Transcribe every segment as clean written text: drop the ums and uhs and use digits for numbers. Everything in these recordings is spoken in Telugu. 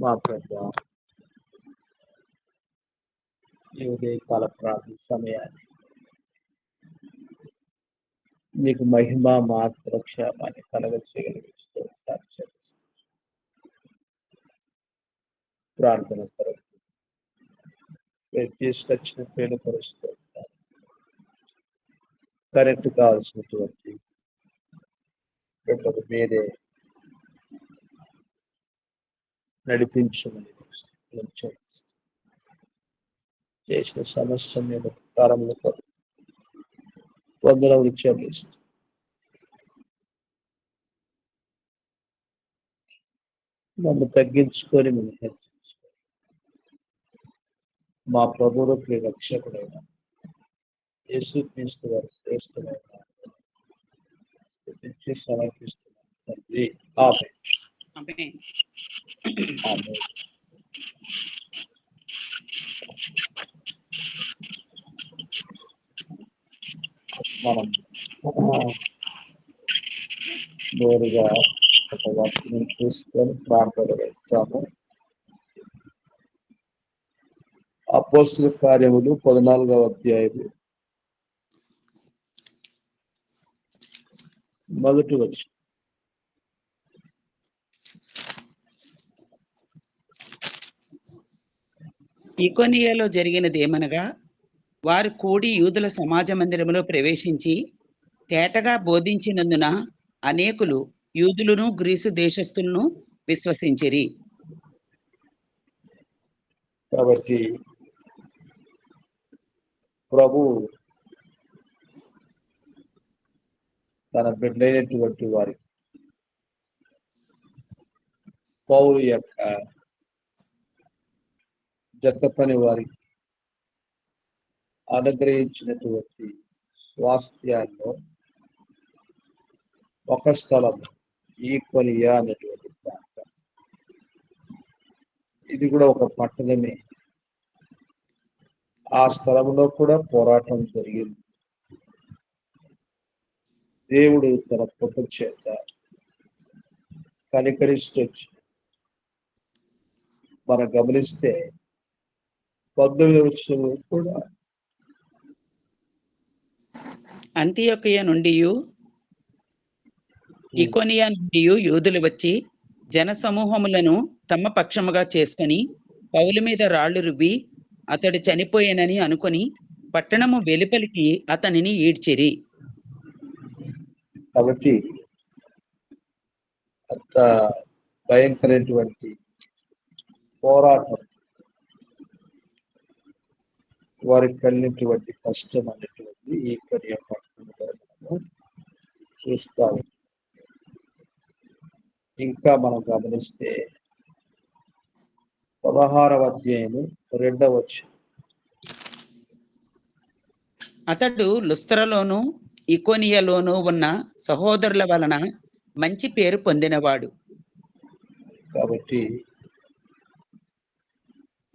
మా ప్రభు ఈ ఉదయకాల ప్రార్థన సమయాన్ని మీకు మహిమ మాత్ర క్షేమాన్ని కలగచేయగలిగిస్తూ ప్రార్థన కొరకు మీరు తీసుకొచ్చిన పేరు కలుస్తూ ఉంటారు. కరెక్ట్ కావాల్సినటువంటి పెట్టకు మీరే నడిపించమని చేసిన సమస్య మీద కారంలో వందనములు చెల్లిస్తూ నన్ను తగ్గించుకొని మేము హెచ్చరించుకొని మా ప్రభువు ప్రియ రక్షకుడైన యేసుక్రీస్తు వారి శ్రేష్ఠమైన సమర్పిస్తున్నాం తండ్రి. ఆమేన్. ఆమేన్. మనం నేరుగా ఒక వాక్యం చూసుకొని ప్రార్థన వెళ్తాము. అపోస్తలుల కార్యములు 14వ అధ్యాయము మొదటి వచనం. ఇకోనియాలో జరిగినదేమనగా, వారు కూడి యూదుల సమాజ మందిరములో ప్రవేశించి తేటగా బోధించినందున అనేకులు యూదులను గ్రీసు దేశస్థులను విశ్వసించిరి. కాబట్టి ప్రభు తన బిడ్డైనటువంటి వారి పౌరు యొక్క జత పని వారికి అనుగ్రహించినటువంటి స్వాస్థ్యాల్లో ఒక స్థలం ఈక్వలియా అనేటువంటి ప్రాంతం. ఇది కూడా ఒక పట్టణమే. ఆ స్థలంలో కూడా పోరాటం జరిగింది. దేవుడు తన కృప చేత కనికరిస్తూ మనం గమనిస్తే 19వ వచనంలో కూడా అంతియొకయ నుండి ఇకోనియా నుండి యూదులు వచ్చి జన సమూహములను తమ పక్షముగా చేసుకొని పౌలు మీద రాళ్లు రువ్వి అతడు చనిపోయానని అనుకొని పట్టణము వెలుపలికి అతనిని ఈడ్చిరి. కాబట్టి అంత భయంకరమైనటువంటి పోరాటం, వారికి కలిగినటువంటి కష్టం అనేటువంటి ఈ కొరియా పట్టణంలో చూస్తాము. ఇంకా మనం గమనిస్తే 16వ అధ్యాయము 2వ వచనం. అతడు లుస్త్రలోను ఇకోనియాలోను ఉన్న సహోదరుల వలన మంచి పేరు పొందినవాడు. కాబట్టి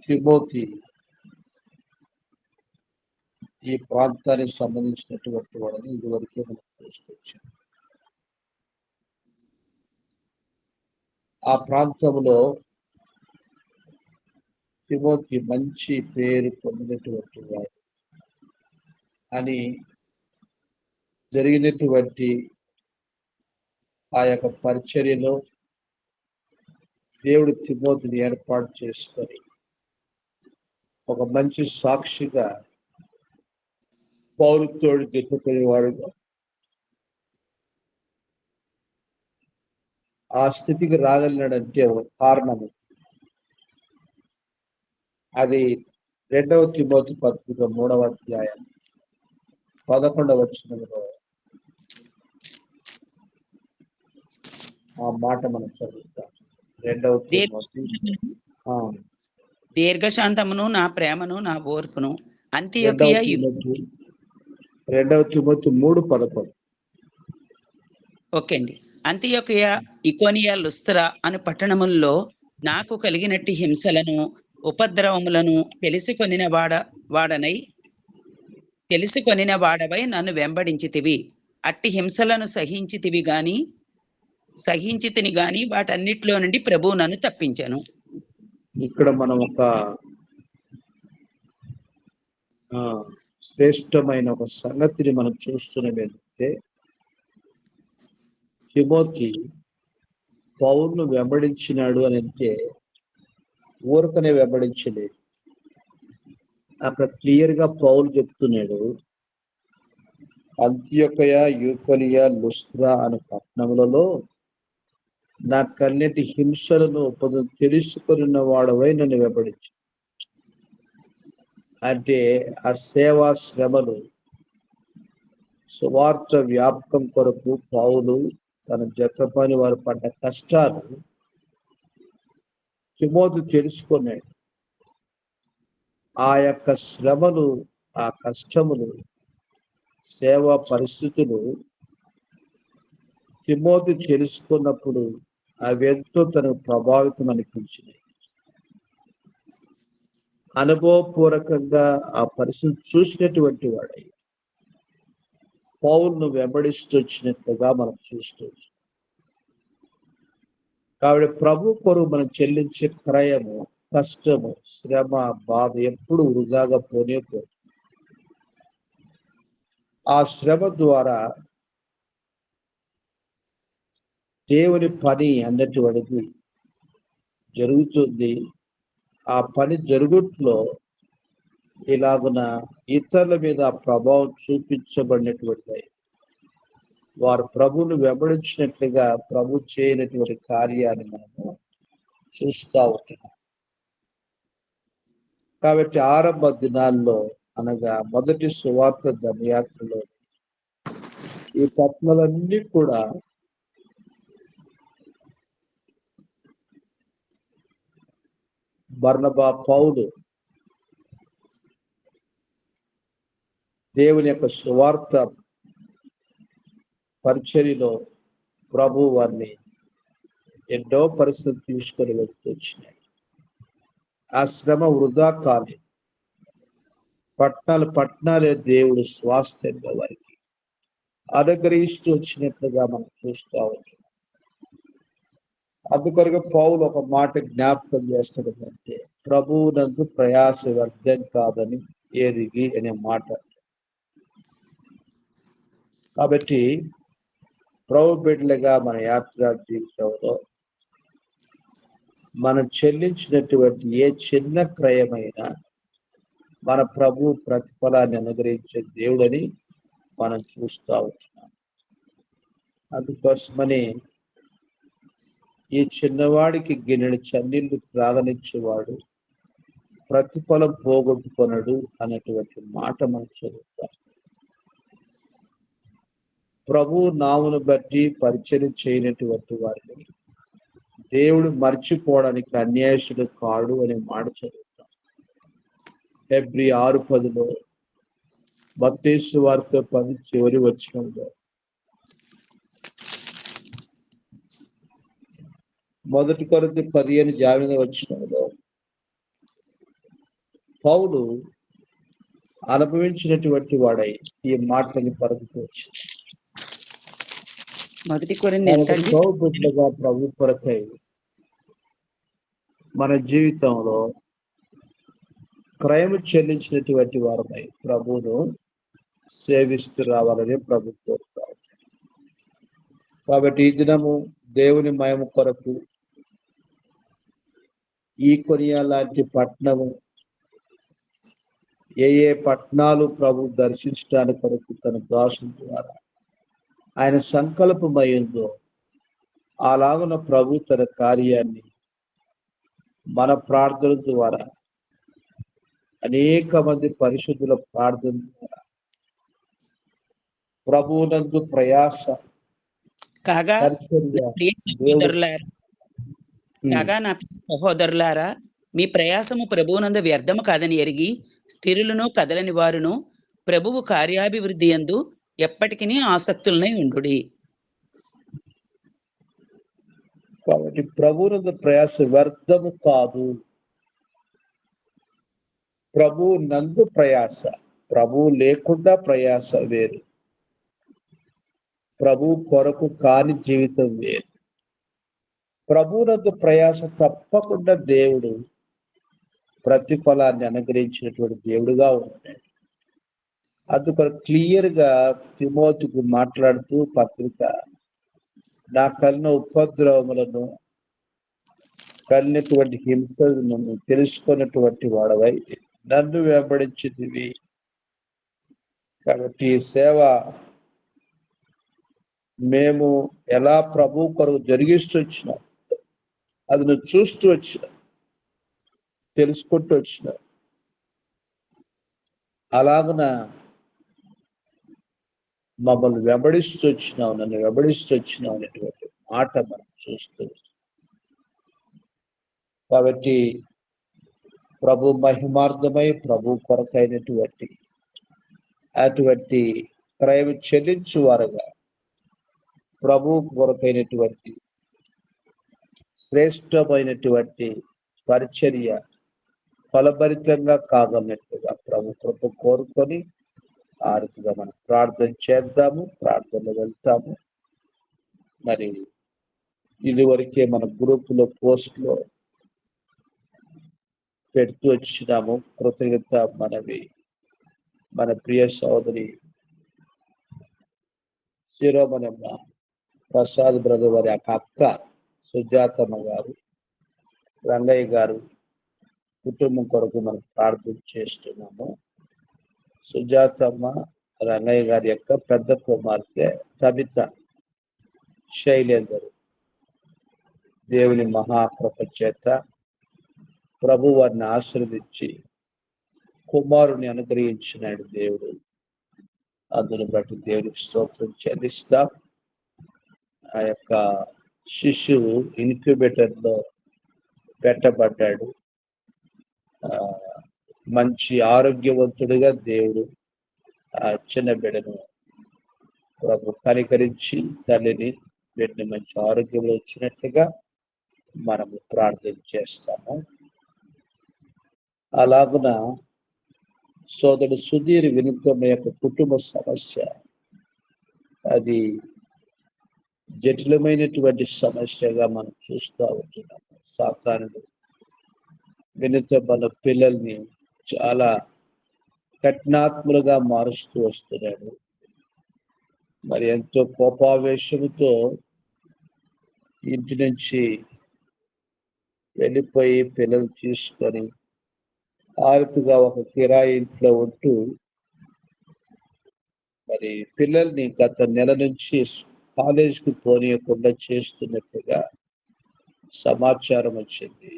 తిమోతి ఈ ప్రాంతానికి సంబంధించినటువంటి వాడిని ఇదివరకే మనం చూస్తూ వచ్చాం. ఆ ప్రాంతంలో తిమోతి మంచి పేరు పొందినటువంటి వాడు అని జరిగినటువంటి ఆ యొక్క పరిచర్యలో దేవుడు తిమోతిని ఏర్పాటు చేసుకొని ఒక మంచి సాక్షిగా పౌరుతో జతపడేవాడుగా ఆ స్థితికి రాగలిగినాడంటే ఒక కారణము. అది 2వ తిమోతి పత్రిక 3వ అధ్యాయం 11వ వచనంలో ఆ మాట మనం చదువుతాం. 2వ తిమోతి దీర్ఘశాంతమును నా ప్రేమను నా ఓర్పును అంతియొకయ 2వ తిమోతి 3:11. ఓకే అండి. అంతియొకయ ఇకోనియా లుస్త్ర అను పట్టణముల్లో నాకు కలిగినట్టి హింసలను ఉపద్రవములను తెలుసుకొనిన వాడవై నన్ను వెంబడించితివి. అట్టి హింసలను సహించితిని గాని వాటన్నిటిలో నుండి ప్రభువు నన్ను తప్పించాను. ఇక్కడ మనం ఒక శ్రేష్టమైన ఒక సంగతిని మనం చూస్తున్నాం. ఏంటంటే తిమోతి పౌలును వెంబడించినాడు అని అంటే ఊరకనే వెంబడించలేదు. అక్కడ క్లియర్ గా పౌలు చెప్తున్నాడు, అంత్యొకయ, యూకొనియ, లుస్త్రా అనే పట్టణములలో నా కన్నెటి హింసలను తెలుసుకున్న వాడవై నన్ను వెంబడించు. అంటే ఆ సేవా శ్రమలు, సువార్త వ్యాపకం కొరకు పౌలు తన జత పని వారు పడ్డ కష్టాలు తిమోతి తెలుసుకున్నాడు. ఆ యొక్క శ్రమలు, ఆ కష్టములు, సేవా పరిస్థితులు తిమోతి తెలుసుకున్నప్పుడు అవెంతో తనకు ప్రభావితం అనిపించినాయి. అనుభవపూర్వకంగా ఆ పరిస్థితి చూసినటువంటి వాడై పౌలును వెంబడిస్తూ వచ్చినట్లుగా మనం చూస్తూ. కాబట్టి ప్రభు కొరకు మనం చెల్లించే క్రయము, కష్టము, శ్రమ, బాధ ఎప్పుడు వృధాగా పోనే పోదు. ఆ శ్రమ ద్వారా దేవుని పని అన్నటువంటిది జరుగుతుంది. ఆ పని జరుగుట్లో ఇలాగున ఇతరుల మీద ప్రభావం చూపించబడినటువంటిది. వారు ప్రభువును వెంబడించినట్లుగా ప్రభు చేయనటువంటి కార్యాన్ని మనము చూస్తూ ఉంటున్నాం. కాబట్టి ఆరంభ దినాల్లో అనగా మొదటి సువార్త దండయాత్రలో ఈ పత్రాలన్నీ కూడా బర్నబా, పౌలు దేవుని యొక్క సువార్త పరిచర్యలో ప్రభు వారిని ఎన్నో పరిస్థితులు తీసుకొని వెళ్తూ వచ్చినాయి. ఆ శ్రమ వృధా కాలేదు. పట్టణాలే దేవుడు స్వాస్థ్యంగా వారికి అనుగ్రహిస్తూ వచ్చినట్లుగా మనం చూస్తూ ఉంటాం. అందుకొరకు పౌలు ఒక మాట జ్ఞాపకం చేస్తున్నదంటే, ప్రభువునందు ప్రయాస వ్యర్థం కాదని ఎరిగి అనే మాట. కాబట్టి ప్రభు బిడ్డలుగా మన యాత్రా జీవితంలో మనం చెల్లించినటువంటి ఏ చిన్న క్రయమైనా మన ప్రభు ప్రతిఫలాన్ని అనుగ్రహించే దేవుడని మనం చూస్తూ ఉంటున్నాం. అందుకోసమని ఈ చిన్నవాడికి గిన్నెడు చన్నీళ్లు త్రాగనిచ్చేవాడు ప్రతిఫలం పోగొట్టుకొనడు అనేటువంటి మాట మనం చదువుతాం. ప్రభు నామును బట్టి పరిచయం చేయనటువంటి వారిని దేవుడు మర్చిపోవడానికి అన్యాయసుడు కాడు అనే మాట చదువుతాం. ఫిబ్రవరి 6:10 మత్తయి సువార్త 10 చివరి వచనంలో, మొదటి కొరింథీ 15 వచనంలో పౌలు అనుభవించినటువంటి వాడై ఈ మాటని పలుకుతూ వచ్చింది. మొదటి కొరింథీ ప్రభు కొరకై మన జీవితంలో క్రయము చెల్లించినటువంటి వారమై ప్రభువును సేవిస్తూ రావాలని ప్రభు కోరుతారు. కాబట్టి ఈ దినము దేవుని మహిమ కొరకు ఈ కొరియా లాంటి పట్టణము ఏ పట్టణాలు ప్రభు దర్శించడానికి కొరకు తన దాసుల ద్వారా ఆయన సంకల్పమై ఉందో అలాగున ప్రభు తన కార్యాన్ని మన ప్రార్థన ద్వారా, అనేక మంది పరిశుద్ధుల ప్రార్థన ద్వారా ప్రభువునందు ప్రయాస కాగా నా సహోదరులారా, మీ ప్రయాసము ప్రభువునందు వ్యర్థము కాదని ఎరిగి స్థిరులను కదలని వారును ప్రభువు కార్యాభివృద్ధి యందు ఎప్పటికీ ఆసక్తులనై ఉండుడి. కాబట్టి ప్రభువునందు ప్రయాస వ్యర్థము కాదు. ప్రభు నందు ప్రయాస, ప్రభు లేకుండా ప్రయాస వేరు. ప్రభు కొరకు కాని జీవితం వేరు. ప్రభువునందు ప్రయాస తప్పకుండా దేవుడు ప్రతిఫలాన్ని అనుగ్రహించినటువంటి దేవుడుగా ఉన్నాడు. అందుకని క్లియర్ గా తిమోతికి మాట్లాడుతూ పత్రిక, నా కలిగిన ఉపద్రవములను కలిగినటువంటి హింసలను తెలుసుకున్నటువంటి వాడవై నన్ను వెంబడించితివి. కాబట్టి ఈ సేవ మేము ఎలా ప్రభు కొరకు జరిగిస్తూ వచ్చినాం, అది నువ్వు చూస్తూ వచ్చినావు, తెలుసుకుంటూ వచ్చినావు. అలాగున మమ్మల్ని వెంబడిస్తూ వచ్చినావు, నన్ను వెంబడిస్తూ వచ్చినావు అనేటువంటి మాట మనం చూస్తూ వచ్చినాం. కాబట్టి ప్రభు మహిమార్థమై ప్రభు కొరకైనటువంటి అటువంటి క్రయం చెల్లించు వారుగా ప్రభు కొరకైనటువంటి శ్రేష్టమైనటువంటి పరిచర్య ఫలభరితంగా కాగలనట్టుగా ప్రభు కృప కోరుకొని ఆ రీతిగా మనం ప్రార్థన చేద్దాము, ప్రార్థనలో వెళ్తాము. మరి ఇదివరకే మన గ్రూపులో పోస్ట్లో పెడుతూ వచ్చినాము. కృతజ్ఞత మనవి మన ప్రియ సోదరి శిరోమణమ్మ ప్రసాద్ బ్రదర్ వారి అక్క సుజాతమ్మ గారు, రంగయ్య గారు కుటుంబం కొరకు మనం ప్రార్థన చేస్తున్నాము. సుజాతమ్మ రంగయ్య గారి యొక్క పెద్ద కుమార్తె కవిత శైలేందరు దేవుని మహాకృప చేత ప్రభు వారిని ఆశీర్వదించి కుమారుని అనుగ్రహించినాడు దేవుడు. అందును బట్టి దేవునికి స్తోత్రం చెల్లిస్తాం. ఆ యొక్క శిశువు ఇన్క్యుబేటర్లో పెట్టబడ్డాడు. మంచి ఆరోగ్యవంతుడిగా దేవుడు ఆ చిన్న బిడ్డను ప్రభు కనికరించి తల్లిని బిడ్డని మంచి ఆరోగ్యంలో వచ్చినట్లుగా మనము ప్రార్థన చేస్తాము. అలాగున సోదరుడు సుధీర్ వినుతమ యొక్క కుటుంబ సమస్య అది జటిలమైనటువంటి సమస్యగా మనం చూస్తూ ఉంటున్నాము. సాతానుడు వినుతమ పిల్లల్ని చాలా కఠినాత్ములుగా మారుస్తూ వస్తున్నాడు. మరి ఎంతో కోపావేశముతో ఇంటి నుంచి వెళ్ళిపోయి పిల్లలు తీసుకొని ఆరుతుగా ఒక కిరాయి ఇంట్లో ఉంటూ మరి పిల్లల్ని గత నెల నుంచి కాలేజీకి పోనీయకుండా చేస్తున్నట్టుగా సమాచారం వచ్చింది.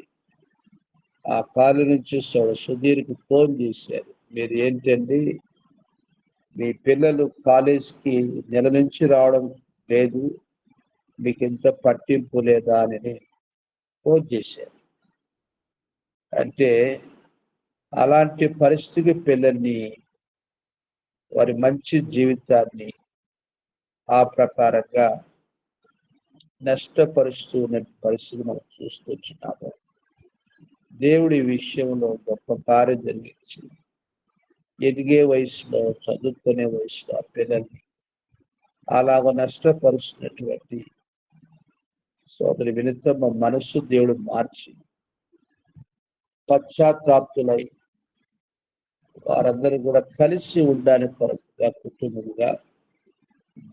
ఆ కాలేజీ నుంచి సుధీర్కి ఫోన్ చేశారు, మీరు ఏంటండి మీ పిల్లలు కాలేజీకి నెల నుంచి రావడం లేదు, మీకు ఎంత పట్టింపు లేదా అని ఫోన్ చేశారు. అంటే అలాంటి పరిస్థితి పిల్లల్ని వారి మంచి జీవితాన్ని ఆ ప్రకారంగా నష్టపరుస్తున్న పరిస్థితి మనం చూస్తున్నాము. దేవుడి విషయంలో గొప్ప కార్యం జరిగించి ఎదిగే వయసులో చదువుకునే వయసులో ఆ పిల్లల్ని అలాగ నష్టపరుస్తున్నటువంటి సోదరి వినుతమ్మ మనస్సు దేవుడు మార్చి పశ్చాత్తాప్తులై వారందరూ కూడా కలిసి ఉండడానికి కొరకుగా కుటుంబముగా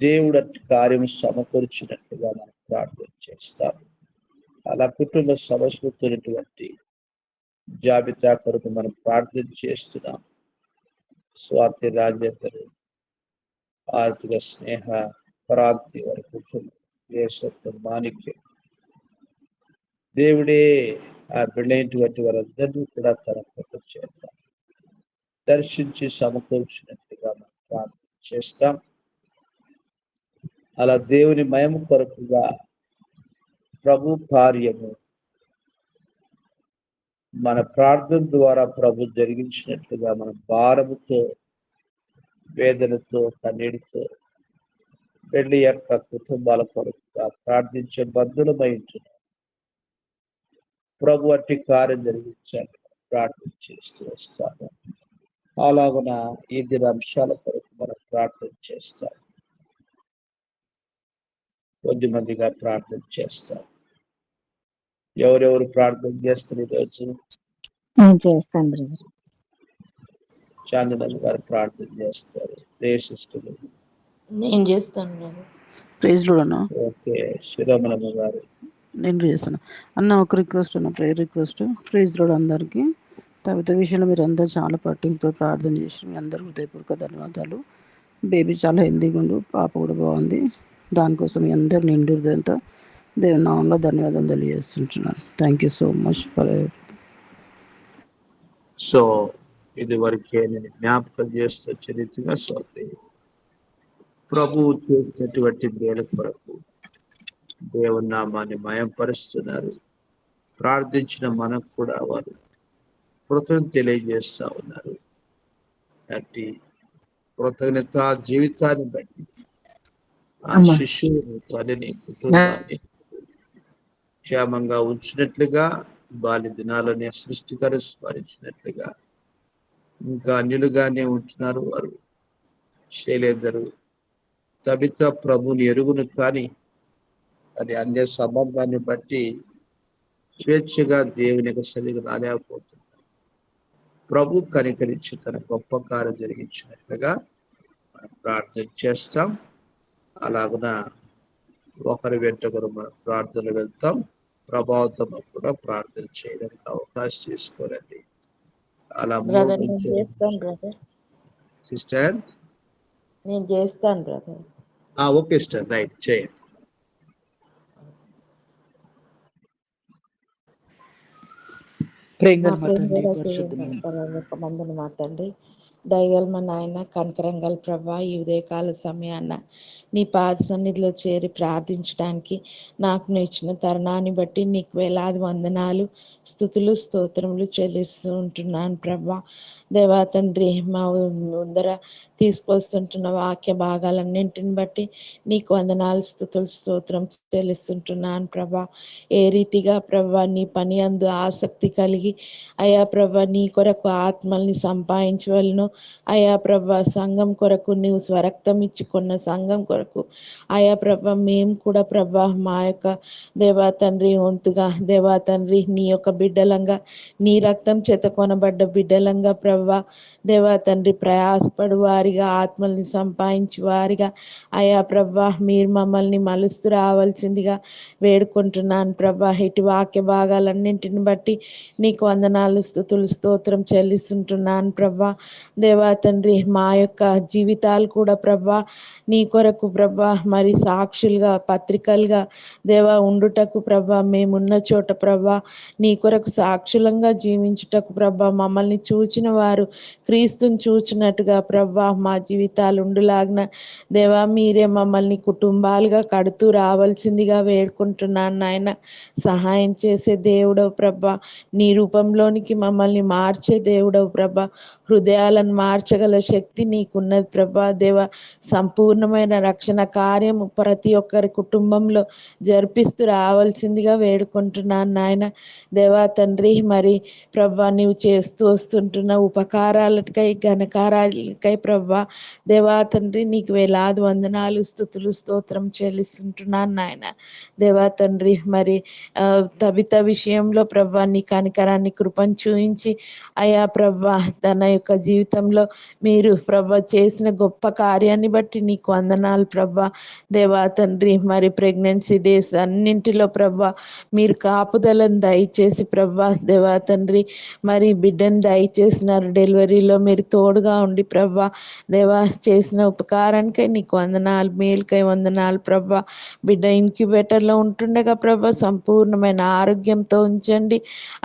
దేవుడు కార్యం సమకూర్చినట్టుగా మనం ప్రార్థన చేస్తాము. అలా కుటుంబ సమస్యలతోటువంటి జాబితా కొరకు మనం ప్రార్థన చేస్తున్నాం. స్వాతి రాజేందరు, ఆర్థిక స్నేహ క్రాంతి వారి కుటుంబం మాణిక్యం దేవుడే ఆ బిళ్ళైనటువంటి వారందరినీ కూడా తన కృప చేత దర్శించి సమకూర్చినట్లుగా మనం ప్రార్థన చేస్తాం. అలా దేవుని మహిమ కొరకుగా ప్రభు కార్యము మన ప్రార్థన ద్వారా ప్రభు జరిగించినట్లుగా మన భారముతో వేదనతో కన్నీటితో పెళ్లి యొక్క కుటుంబాల కొరకుగా ప్రార్థించే బద్ధులమై ఉంటున్నాం. ప్రభు అట్టి కార్యం జరిగించాలి ప్రార్థన చేస్తూ వస్తాము. అలాగున ఈ దిన అంశాల కొరకు మనం ప్రార్థన చేస్తాం. కొద్ది మందిగా ప్రార్థన చేస్తాం. ఎవరెవరు ప్రార్థన చేస్తారు ఈరోజు? నేను చేస్తాను బ్రదర్. చాందనల్ గారు ప్రార్థన చేస్తారు. దేశిస్తులు. నేను చేస్తాను బ్రదర్. ప్రైజ్ లోడ్ అన్న. ఓకే, శిరోమణమ్మ గారు. నేను చేస్తాను అన్న. ఒక రిక్వెస్ట్ అన్న, ప్రేయర్ రిక్వెస్ట్. ప్రైజ్ లోడ్ అందరికీ. తవిత విషయంలో మీరు అందరూ చాలా పట్టింపుతో ప్రార్థన చేసి మీ అందరూ హృదయపూర్వక ధన్యవాదాలు. బేబీ చాలా హెల్తీగా ఉండు, పాప కూడా బాగుంది. దానికోసం మీ అందరు నిండు హృదయంతో దేవుని నామంలో ధన్యవాదాలు తెలియజేస్తుంటున్నాను. Thank you so much for. So ఇది వరకే నేను జ్ఞాపకం చేస్తూ చరిత్రగా సోదరి ప్రభువు చేసినటువంటి మేలు కొరకు దేవుని నామాన్ని మయంపరుస్తున్నారు. ప్రార్థించిన మనకు కూడా వారు కృతజ్ఞత తెలియజేస్తా ఉన్నారు. అట్టి కృతజ్ఞత జీవితాన్ని బట్టి ఆ శిష్యుని తల్లిని కుటుంబాన్ని క్షేమంగా ఉంచినట్లుగా, బాల్య దినాలని సృష్టికరు స్మరించినట్లుగా ఇంకా అన్యులుగానే ఉంటున్నారు వారు. శైలేందరు తబిత ప్రభుని ఎరుగును, కానీ అది అన్య సంబంధాన్ని బట్టి స్వేచ్ఛగా దేవుని యొక్క సన్నిధికి రాలేకపోతున్నారు. ప్రభు కనికరించి తన గొప్ప కార్యం జరిగించినట్లుగా మనం ప్రార్థన చేస్తాం. అలాగున ఒకరి వెంట ఒకరు మనం ప్రార్థనలు వెళ్తాం. ప్రభావితం కూడా ప్రార్థన చేయడానికి అవకాశం తీసుకోరండి. అలా బ్రదర్ నేను చేస్తాను బ్రదర్. సిస్టర్ నేను చేస్తాను బ్రదర్. ఓకే సిస్టర్, రైట్, చేయండి. మందులు మా తండ్రి, దయగల మా నాయన, కనకరంగల ప్రభా, ఈ ఉదయకాల సమయాన్న నీ పాద సన్నిధిలో చేరి ప్రార్థించడానికి నాకు నువ్వు ఇచ్చిన తరుణాన్ని బట్టి నీకు వేలాది వందనాలు, స్తుతులు, స్తోత్రములు చెల్లిస్తూ ఉంటున్నాను ప్రభా. దేవా తండ్రి, మా ముందర తీసుకొస్తుంటున్న వాక్య భాగాలన్నింటిని బట్టి నీకు వందనాలు, స్తుతులు, స్తోత్రం చెల్లిస్తుంటున్నాను ప్రభా. ఏ రీతిగా ప్రభా నీ పని అందు ఆసక్తి కలిగి అయా ప్రభా నీ కొరకు ఆత్మల్ని సంపాదించవలను, అయా ప్రభా సంఘం కొరకు నీవు స్వరక్తం ఇచ్చుకున్న సంఘం కొరకు అయా ప్రభా మేము కూడా ప్రభా మా యొక్క దేవా తండ్రి వంతుగా దేవా తండ్రి నీ యొక్క బిడ్డలంగా, నీ రక్తం చేత కొనబడ్డ బిడ్డలంగా ప్రభా దేవా తండ్రి ప్రయాసపడు వారిగా, ఆత్మల్ని సంపాదించి వారిగా అయా ప్రభా మీరు మమ్మల్ని మలుస్తూ రావాల్సిందిగా వేడుకుంటున్నాను ప్రభా. ఇటు వాక్య భాగాలన్నింటిని బట్టి నీకు వందనాలు, స్తుతులు, స్తోత్రం చెల్లిస్తుంటున్నాను ప్రభా. దేవా తండ్రి మా యొక్క జీవితాలు కూడా ప్రభా నీ కొరకు ప్రభా మరి సాక్షులుగా, పత్రికలుగా దేవా ఉండుటకు ప్రభా మేమున్న చోట ప్రభా నీ కొరకు సాక్షులంగా జీవించుటకు ప్రభా మమ్మల్ని చూచిన వారు క్రీస్తుని చూచినట్టుగా ప్రభా మా జీవితాలు ఉండులాగిన దేవా మీరే మమ్మల్ని కుటుంబాలుగా కడుతూ రావాల్సిందిగా వేడుకుంటున్నాను నాయన. సహాయం చేసే దేవుడవు ప్రభా, నీ రూపంలోనికి మమ్మల్ని మార్చే దేవుడవు ప్రభా, హృదయాలను మార్చగల శక్తి నీకున్నది ప్రభా. దేవ సంపూర్ణమైన రక్షణ కార్యము ప్రతి ఒక్కరి కుటుంబంలో జరిపిస్తూ రావాల్సిందిగా వేడుకుంటున్నాను నాయన. దేవా తండ్రి మరి ప్రభా నీవు చేస్తూ వస్తుంటున్న ఉపకారాలకై, ఘనకారాలకై ప్రభా దేవా తండ్రి నీకు వేలాది వందనాలు, స్తుతులు, స్తోత్రం చెల్లిస్తుంటున్నాను నాయన. దేవా తండ్రి మరి తబిత విషయంలో ప్రభా నీ కనికరాన్ని, కృపను చూయించి అయా ప్రభా తన యొక్క జీవితంలో మీరు ప్రభా చేసిన గొప్ప కార్యాన్ని బట్టి నీకు వందనాలు ప్రభా. దేవా తండ్రి మరి ప్రెగ్నెన్సీ డేస్ అన్నింటిలో ప్రభా మీరు కాపుదలను దయచేసి ప్రభా దేవా తండ్రి మరి బిడ్డను దయచేసినారు. డెలివరీలో మీరు తోడుగా ఉండి ప్రభా దేవా చేసిన ఉపకారానికై నీకు వందనాలు, మేలుకై వందనాలు ప్రభా. బిడ్డ ఇన్క్యుబేటర్లో ఉంటుండగా ప్రభా సంపూర్ణమైన ఆరోగ్యంతో ఉంచండి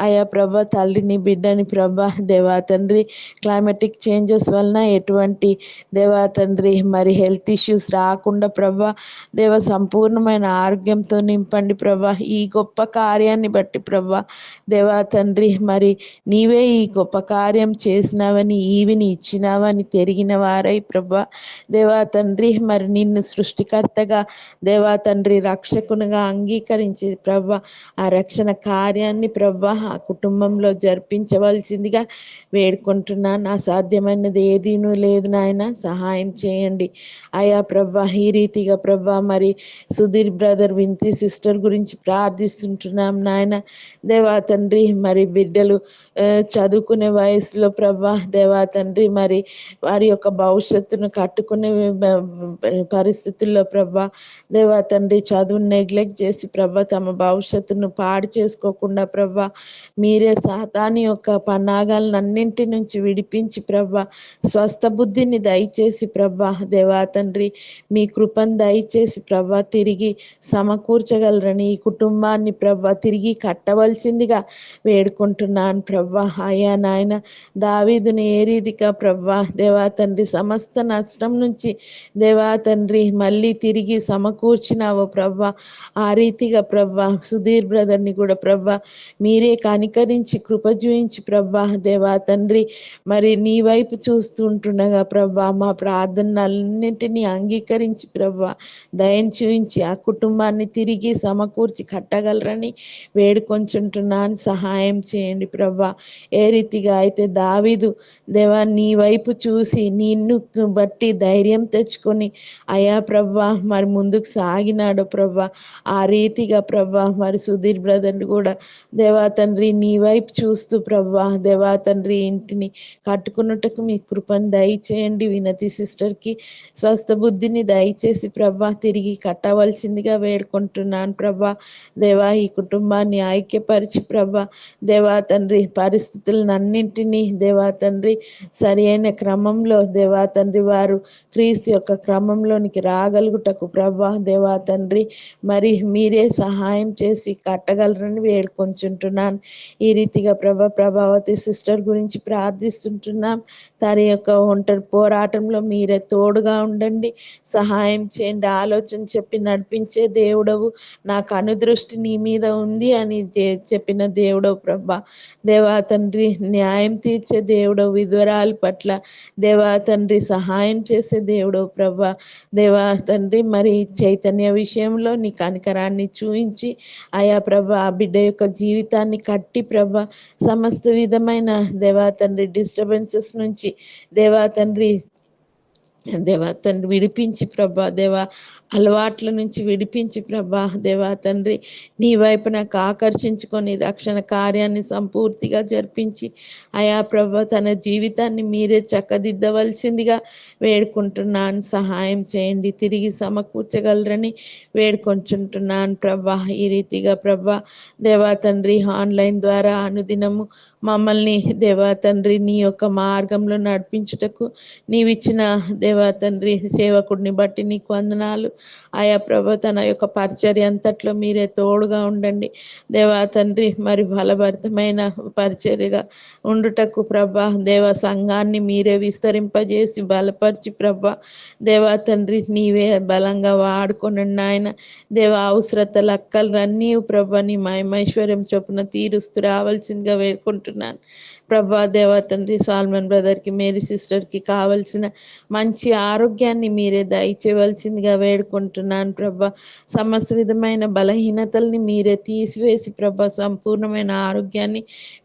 అయా ప్రభా. తల్లిని బిడ్డని ప్రభా దేవా తండ్రి క్లైమాటిక్ చేంజెస్ వలన ఎటువంటి దేవా తండ్రి మరి హెల్త్ ఇష్యూస్ రాకుండా ప్రభా దేవ సంపూర్ణమైన ఆరోగ్యంతో నింపండి ప్రభా. ఈ గొప్ప కార్యాన్ని బట్టి ప్రభా దేవా తండ్రి మరి నీవే ఈ గొప్ప కార్యం చేసినావని, ఈవిని ఇచ్చినావని తెరిగిన వారై ప్రభా దేవా తండ్రి మరి నిన్ను సృష్టికర్తగా దేవా తండ్రి రక్షకునిగా అంగీకరించి ప్రభా ఆ రక్షణ కార్యాన్ని ప్రభా ఆ కుటుంబ కుటుంబంలో జరిపించవలసిందిగా వేడుకుంటున్నాను. అసాధ్యమైనది ఏదీనూ లేదు నాయన, సహాయం చేయండి అయా ప్రభా. ఈ రీతిగా ప్రభా మరి సుధీర్ బ్రదర్, వింతి సిస్టర్ గురించి ప్రార్థిస్తుంటున్నాం నాయన. దేవా తండ్రి మరి బిడ్డలు చదువుకునే వయసులో ప్రభా, దేవా తండ్రి మరి వారి యొక్క భవిష్యత్తును కట్టుకునే పరిస్థితుల్లో ప్రభా, దేవా తండ్రి చదువును నెగ్లెక్ట్ చేసి ప్రభా తమ భవిష్యత్తును పాడు చేసుకోకుండా ప్రభా, మీరే సాతాని యొక్క పన్నాగాలను అన్నింటి నుంచి విడిపించి ప్రభా స్వస్థ బుద్ధిని దయచేసి ప్రభా, దేవా తండ్రి మీ కృపను దయచేసి ప్రభా తిరిగి సమకూర్చగలరని ఈ కుటుంబాన్ని ప్రభా తిరిగి కట్టవలసిందిగా వేడుకుంటున్నాను ప్రభా. అయ్యా నాయన, దావీదుని ఏ రీతిగా ప్రభా దేవా తండ్రి సమస్త నష్టం నుంచి దేవా తండ్రి మళ్ళీ తిరిగి సమకూర్చినావో ప్రభా, ఆ రీతిగా ప్రభా సుధీర్ బ్రదర్ని కూడా ప్రభా మీరే కనికరించి కృప చూయించి ప్రభా, దేవా తండ్రి మరి నీ వైపు చూస్తూ ఉంటుండగా ప్రభా మా ప్రార్థనలన్నింటినీ అంగీకరించి ప్రభా దయను చూయించి ఆ కుటుంబాన్ని తిరిగి సమకూర్చి కట్టగలరని వేడుకొంచుంటున్నాను. సహాయం చేయండి ప్రభా. ఏ రీతిగా అయితే దావీదు దేవా నీ వైపు చూసి నిన్ను బట్టి ధైర్యం తెచ్చుకొని అయా ప్రభా మరి ముందుకు సాగినాడు ప్రభా, ఆ రీతిగా ప్రభా మరి సుధీర్ బ్రదర్ని కూడా దేవా తండ్రి నీ వైపు చూస్తూ ప్రభా, దేవా తండ్రి ఇంటిని కట్టుకున్నట్టుకు మీ కృపను దయచేయండి. వినతి సిస్టర్కి స్వస్థ బుద్ధిని దయచేసి ప్రభా తిరిగి కట్టవలసిందిగా వేడుకుంటున్నాను ప్రభా. దేవా ఈ కుటుంబాన్ని ఐక్యపరిచి ప్రభా, దేవా తండ్రి పరిస్థితులను అన్నింటినీ దేవా తండ్రి సరి అయిన క్రమంలో దేవా తండ్రి వారు క్రీస్తు యొక్క క్రమంలోనికి రాగలుగుటకు ప్రభా, దేవా తండ్రి మరి మీరే సహాయం చేసి కట్టగలరని వేడుకొంచుంటున్నాను. ఈ రీతిగా ప్రభావతి సిస్టర్ గురించి ప్రార్థిస్తుంటున్నాం. తన యొక్క ఒంటరి పోరాటంలో మీరే తోడుగా ఉండండి, సహాయం చేయండి. ఆలోచన చెప్పి నడిపించే దేవుడవు, నాకు అనుదృష్టి నీ మీద ఉంది అని చెప్పిన దేవుడవు ప్రభా, దేవా తండ్రి న్యాయం తీర్చే దేవుడవు, విధవరాల పట్ల దేవా తండ్రి సహాయం చేసే దేవుడవు ప్రభా, దేవా తండ్రి మరి చైతన్య విషయంలో నీ కనికరాన్ని చూయించి ఆయా ప్రభా ఆ బిడ్డ యొక్క జీవితాన్ని కట్టి ప్రభా సమస్త విధమైన దేవా తండ్రి డిస్టర్బెన్సెస్ నుంచి దేవా తండ్రి విడిపించి ప్రభా, దేవా అలవాట్ల నుంచి విడిపించి ప్రభా, దేవా తండ్రి నీ వైపు నాకు ఆకర్షించుకొని రక్షణ కార్యాన్ని సంపూర్తిగా జరిపించి అయా ప్రభా తన జీవితాన్ని మీరే చక్కదిద్దవలసిందిగా వేడుకుంటున్నాను. సహాయం చేయండి, తిరిగి సమకూర్చగలరని వేడుకొంచుంటున్నాను ప్రభా. ఈ రీతిగా ప్రభా దేవా తండ్రి ఆన్లైన్ ద్వారా అనుదినము మమ్మల్ని దేవా తండ్రి నీ యొక్క మార్గంలో నడిపించుటకు నీవిచ్చిన దేవా తండ్రి సేవకుడిని బట్టి నీకు వందనాలు. ఆయా ప్రభా తన యొక్క పరిచర్య అంతట్లో మీరే తోడుగా ఉండండి దేవా తండ్రి. మరి ఫలభరితమైన పరిచర్యగా ఉండుటకు ప్రభా దేవా సంఘాన్ని మీరే విస్తరింపజేసి బలపరిచి ప్రభా దేవా తండ్రి నీవే బలంగా వాడుకొనండి ఆయన. దేవా అవసరతలు అక్కలన్నీ ప్రభా నీ మహిమైశ్వర్యం చొప్పున తీరుస్తూ రావాల్సిందిగా వేడుకుంటున్నాను ప్రభా. దేవా తండ్రి సాల్మన్ బ్రదర్కి, మేరీ సిస్టర్కి కావలసిన మంచి ఆరోగ్యాన్ని మీరే దయచేయవలసిందిగా వేడుకుంటున్నాను ప్రభా. సమస్త విధమైన బలహీనతల్ని మీరే తీసివేసి ప్రభా సంపూర్ణమైన ఆరోగ్యాన్ని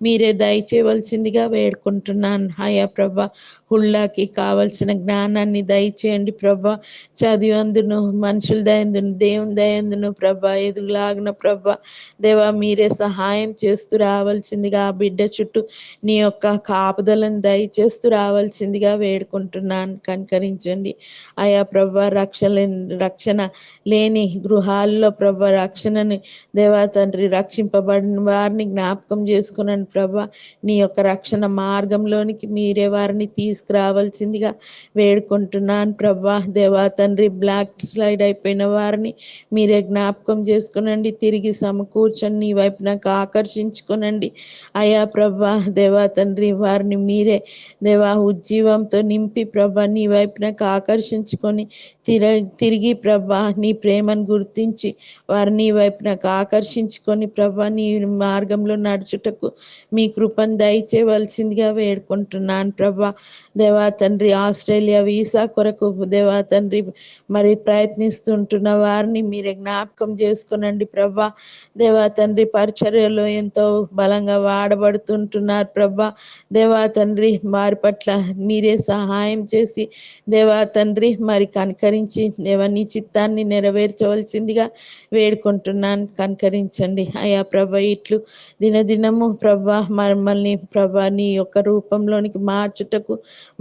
మీరే దయచేయవలసిందిగా వేడుకుంటున్నాను అయ్యా ప్రభా. హుళ్ళాకి కావలసిన జ్ఞానాన్ని దయచేయండి ప్రభా. చదివందును మనుషుల దయందును దేవుని దయందును ప్రభా ఎదుగులాగిన ప్రభా దేవా మీరే సహాయం చేస్తూ రావాల్సిందిగా ఆ బిడ్డ చుట్టూ నీ యొక్క కాపుదలను దయచేస్తూ రావాల్సిందిగా వేడుకుంటున్నాను. కనికరించండి ఆయా ప్రభా. రక్షణ లేని గృహాల్లో ప్రభా రక్షణని దేవా తండ్రి రక్షింపబడిన వారిని జ్ఞాపకం చేసుకున్నాను ప్రభా. నీ యొక్క రక్షణ మార్గంలోనికి మీరే వారిని తీసుకురావాల్సిందిగా వేడుకుంటున్నాను ప్రభా. దేవా తండ్రి బ్లాక్ స్లైడ్ అయిపోయిన వారిని మీరే జ్ఞాపకం చేసుకునండి, తిరిగి సమకూర్చండి, నీ వైపు నాకు ఆకర్షించుకునండి అయా ప్రభా. దేవా తండ్రి వారిని మీరే దేవా ఉజ్జీవంతో నింపి ప్రభా నీ వైపు వైపునకు ఆకర్షించుకొని తిరిగి ప్రభా నీ ప్రేమను గుర్తించి వారు నీ వైపునకు ఆకర్షించుకొని ప్రభా నీ మార్గంలో నడుచుటకు మీ కృపను దయచేయవలసిందిగా వేడుకుంటున్నాను ప్రభా. దేవా తండ్రి ఆస్ట్రేలియా వీసా కొరకు దేవా తండ్రి మరి ప్రయత్నిస్తుంటున్న వారిని మీరే జ్ఞాపకం చేసుకునండి ప్రభా. దేవా తండ్రి పరిచర్యలో ఎంతో బలంగా వాడబడుతుంటున్నారు ప్రభా. దేవా తండ్రి వారి పట్ల మీరే సహాయం చేసి దేవా తండ్రి మరి కనికరించి దేవా నీ చిత్తాన్ని నెరవేర్చవలసిందిగా వేడుకుంటున్నాను. కనికరించండి అయా ప్రభా. ఇట్లు దినదినము ప్రభా మమ్మల్ని ప్రభా నీ యొక్క రూపంలోనికి మార్చుటకు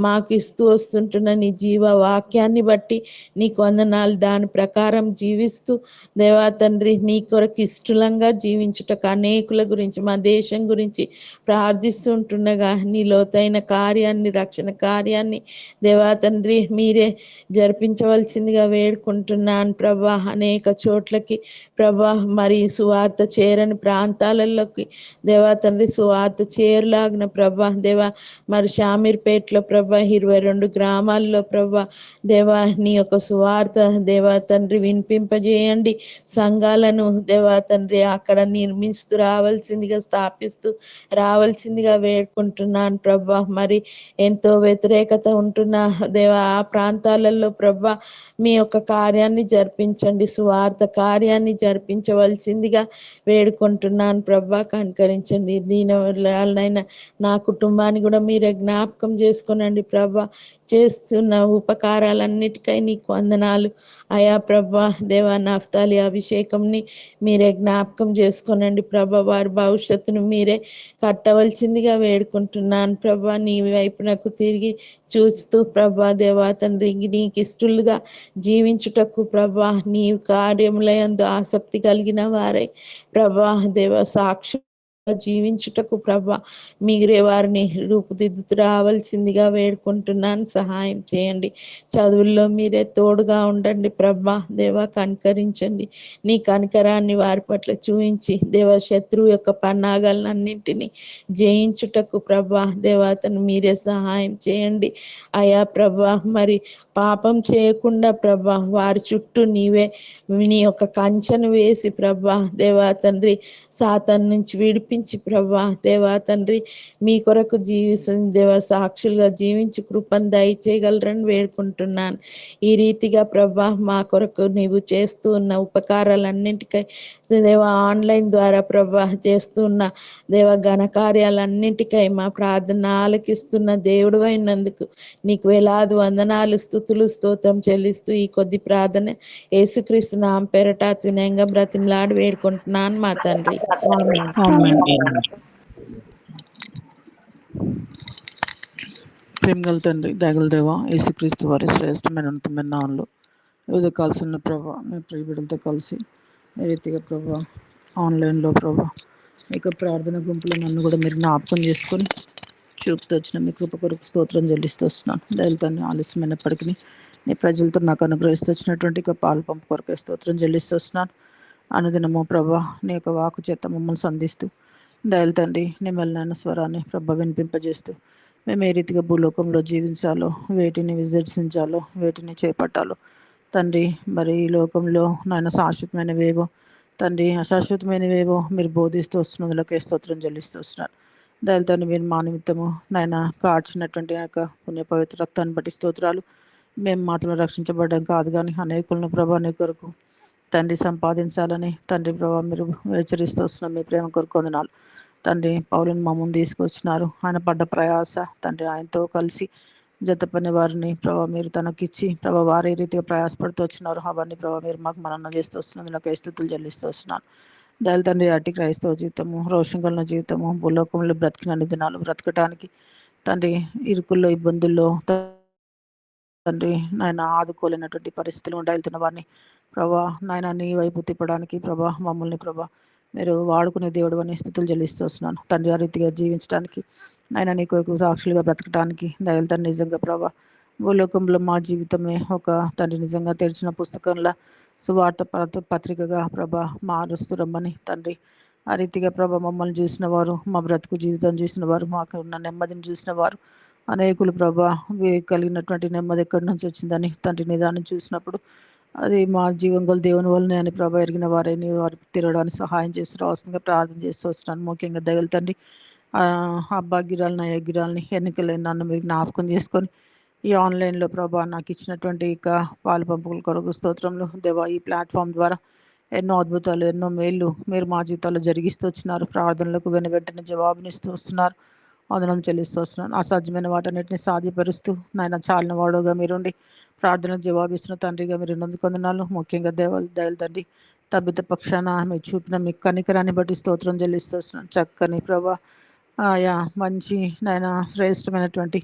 మాకు ఇస్తూ వస్తుంటున్న నీ జీవ వాక్యాన్ని బట్టి నీకు వందనాలు. దాని ప్రకారం జీవిస్తూ దేవా తండ్రి నీ కొరకు ఇష్టలంగా జీవించుటకు అనేకుల గురించి మా దేశం గురించి ప్రార్థిస్తుంటుండగా నీ లోతైన కార్యాన్ని రక్షణ కార్యాన్ని దేవా తండ్రి మీరే జరిపించవలసిందిగా వేడుకుంటున్నాను ప్రభా. అనేక చోట్లకి ప్రభా మరి సువార్త చేరని ప్రాంతాలలోకి దేవా తండ్రి సువార్త చేరలాగిన ప్రభా. దేవా మరి షామీర్పేటలో ప్రభా 22 గ్రామాల్లో ప్రభా దేవా నీ యొక్క సువార్త దేవా తండ్రి వినిపింపజేయండి. సంఘాలను దేవా తండ్రి అక్కడ నిర్మిస్తూ రావాల్సిందిగా స్థాపిస్తూ రావాల్సిందిగా వేడుకుంటున్నాను ప్రభా. మరి ఎంతో వ్యతిరేకత ఉంటున్న దేవా ఆ ప్రాంతాలలో ప్రభా మీ యొక్క కార్యాన్ని జరిపించండి. సువార్త కార్యాన్ని జరిపించవలసిందిగా వేడుకుంటున్నాను ప్రభా. కనికరించండి. దీనివల్లనైనా నా కుటుంబాన్ని కూడా మీరే జ్ఞాపకం చేసుకునండి ప్రభా. చేస్తున్న ఉపకారాలన్నిటికై నీకు వందనాలు అయా ప్రభా. దేవా నఫ్తాలి అభిషేకంని మీరే జ్ఞాపకం చేసుకునండి ప్రభా. వారి భవిష్యత్తును మీరే కట్టవలసిందిగా వేడుకుంటున్నాను ప్రభా. నీ వైపునకు తిరిగి చూస్తూ ప్రభా దేవా తండ్రి నీకు ఇష్టలుగా జీవించుటకు ప్రభా నీ కార్యములందు ఆసక్తి కలిగిన వారై ప్రభా దేవ సాక్షి జీవించుటకు ప్రభా మీరే వారిని రూపుదిద్దుతూ రావాల్సిందిగా వేడుకుంటున్నాను. సహాయం చేయండి. చదువుల్లో మీరే తోడుగా ఉండండి ప్రభా. దేవా కనికరించండి. నీ కనికరాన్ని వారి పట్ల చూపించి దేవ శత్రువు యొక్క పన్నాగాలన్నింటినీ జయించుటకు ప్రభా దేవతను మీరే సహాయం చేయండి అయా ప్రభా. మరి పాపం చేయకుండా ప్రభా వారి చుట్టూ నీవే నీ యొక్క కంచెను వేసి ప్రభా దేవా తండ్రి సాతాను నుంచి విడిపించి ప్రభా దేవా తండ్రి మీ కొరకు జీవిస్తుంది దేవా సాక్షులుగా జీవించి కృపను దయచేయగలరని వేడుకుంటున్నాను. ఈ రీతిగా ప్రభా మా కొరకు నీవు చేస్తూ ఉన్న ఉపకారాలన్నింటికై దేవా ఆన్లైన్ ద్వారా ప్రభా చేస్తున్న దేవ ఘనకార్యాలన్నింటికై మా ప్రార్థన ఆలకిస్తున్న దేవుడు అయినందుకు నీకు వేలాది వందనాలు స్తుతులు స్తోత్రం చెల్లిస్తూ ఈ కొద్ది ప్రార్థన యేసుక్రీస్తు నామం పేరట వినయంగా బ్రతిమలాడి వేడుకుంటున్నాను మా తండ్రి. ఆమేన్. ఆమేన్. ప్రేమగల తండ్రి దయగల దేవ యేసుక్రీస్తు వారి శ్రేష్టమైన ఉన్నతమైన నామములో వివిధ కాల్సిన ప్రభా మీ ప్రియ బిడ్డలతో కలిసి ఏ రీతిగా ప్రభా ఆన్లైన్లో ప్రభా ఇక ప్రార్థన గుంపులో నన్ను కూడా మీరు జ్ఞాపకం చేసుకొని చూపుతూ వచ్చిన మీ కృప కొరకు స్తోత్రం చెల్లిస్తూ వస్తున్నాను. దయలతోనే ఆలస్యమైనప్పటికీ నీ ప్రజలతో నాకు అనుగ్రహిస్తూ వచ్చినటువంటి ఇక పాలు పంపు కొరకే స్తోత్రం చెల్లిస్తూ వస్తున్నాను. అనుదినము ప్రభా నీ యొక్క వాకు చేత మమ్మల్ని సంధిస్తూ దయల తండ్రి నీ మెల్లైన స్వరాన్ని ప్రభ వినిపింపజేస్తూ మేము ఏ రీతిగా భూలోకంలో జీవించాలో వేటిని విసర్జించాలో వేటిని చేపట్టాలో తండ్రి మరి ఈ లోకంలో నాయన శాశ్వతమైనవేవో తండ్రి అశాశ్వతమైనవేవో మీరు బోధిస్తూ వస్తున్నందులోకే స్తోత్రం చెల్లిస్తూ వస్తున్నాను. దయలతో మీరు మా నిమిత్తము నాయన కాడ్చినటువంటి యొక్క పుణ్య పవిత్ర రక్తాన్ని బట్టి స్తోత్రాలు. మేము మాత్రమే రక్షించబడ్డం కాదు కానీ అనేకులను ప్రభా నీ కొరకు తండ్రి సంపాదించాలని తండ్రి ప్రభా మీరు హెచ్చరిస్తూ వస్తున్నాం. మీ ప్రేమ కొరకు వందనాలు తండ్రి. పౌలుని మా ముందు తీసుకొచ్చినారు. ఆయన పడ్డ ప్రయాస తండ్రి ఆయనతో కలిసి జత పని వారిని ప్రభా మీరు తనకిచ్చి ప్రభా వారు ఏ రీతిగా ప్రయాసపడుతూ వచ్చినారు అవన్నీ ప్రభా మీరు మాకు మనన్న చేస్తూ వస్తున్నది. నాకు స్తుతులు చెల్లిస్తూ వస్తున్నాను. దయల తండ్రి అట్టి క్రైస్తవ జీవితము రోషం కలిగిన జీవితము భూలోకంలో బ్రతికిన దినాలు బ్రతకటానికి తండ్రి ఇరుకుల్లో ఇబ్బందుల్లో తండ్రి నాయన ఆదుకోలేనటువంటి పరిస్థితులు ఉండాల్తున్న వారిని ప్రభా నాయన నీ వైపు తిప్పడానికి ప్రభా మమ్మల్ని ప్రభా మీరు వాడుకునే దేవుడు అనే స్థితులు చెల్లిస్తూ వస్తున్నాను. తండ్రి ఆ రీతిగా జీవించడానికి నాయన నీ కొరకు సాక్షులుగా బ్రతకడానికి దయల తండ్రి నిజంగా ప్రభా భూలోకంలో మా జీవితమే ఒక తండ్రి నిజంగా తెరిచిన పుస్తకంలో సువార్త పత్రికగా ప్రభా మారుస్తూ రమ్మని తండ్రి ఆ రీతిగా ప్రభా మమ్మల్ని చూసిన వారు మా బ్రతుకు జీవితం చూసిన వారు మాకు ఉన్న నెమ్మదిని చూసిన వారు అనేకులు ప్రభా కలిగినటువంటి నెమ్మది ఎక్కడి నుంచి వచ్చిందని తండ్రి నిదానం చూసినప్పుడు అది మా జీవం గల దేవుని వల్లనే అని ప్రభా ఎరిగిన వారిని వారు తిరగడానికి సహాయం చేసి రావాల్సిందిగా ప్రార్థన చేస్తూ వస్తున్నాను. ముఖ్యంగా దయలు తండ్రి అబ్బా గిరాలని అయ్యా గిరాలని ఎన్నికలైన నన్ను మీరు జ్ఞాపకం చేసుకొని ఈ ఆన్లైన్లో ప్రభా నాకు ఇచ్చినటువంటి ఇక పాలు పంపుల కొరకు స్తోత్రంలో దేవా ఈ ప్లాట్ఫామ్ ద్వారా ఎన్నో అద్భుతాలు ఎన్నో మేళ్ళు మీరు మా జీవితాల్లో జరిగిస్తూ వచ్చినారు. ప్రార్థనలకు వెంటనే జవాబునిస్తూ వస్తున్నారు. వందనం చెల్లిస్తూ వస్తున్నాను. అసాధ్యమైన వాటన్నిటిని సాధ్యపరుస్తూ నాయన చాలిన వాడుగా మీరుండి ప్రార్థనకు జవాబిస్తున్న తండ్రిగా మీరు నందుకొందనాలు. ముఖ్యంగా దయలు తండ్రి తబ్బిత పక్షాన మీరు చూపిన మీ కనికరాన్ని బట్టి స్తోత్రం చెల్లిస్తూ వస్తున్నాను. చక్కని ప్రభా ఆయా మంచి నాయన శ్రేష్టమైనటువంటి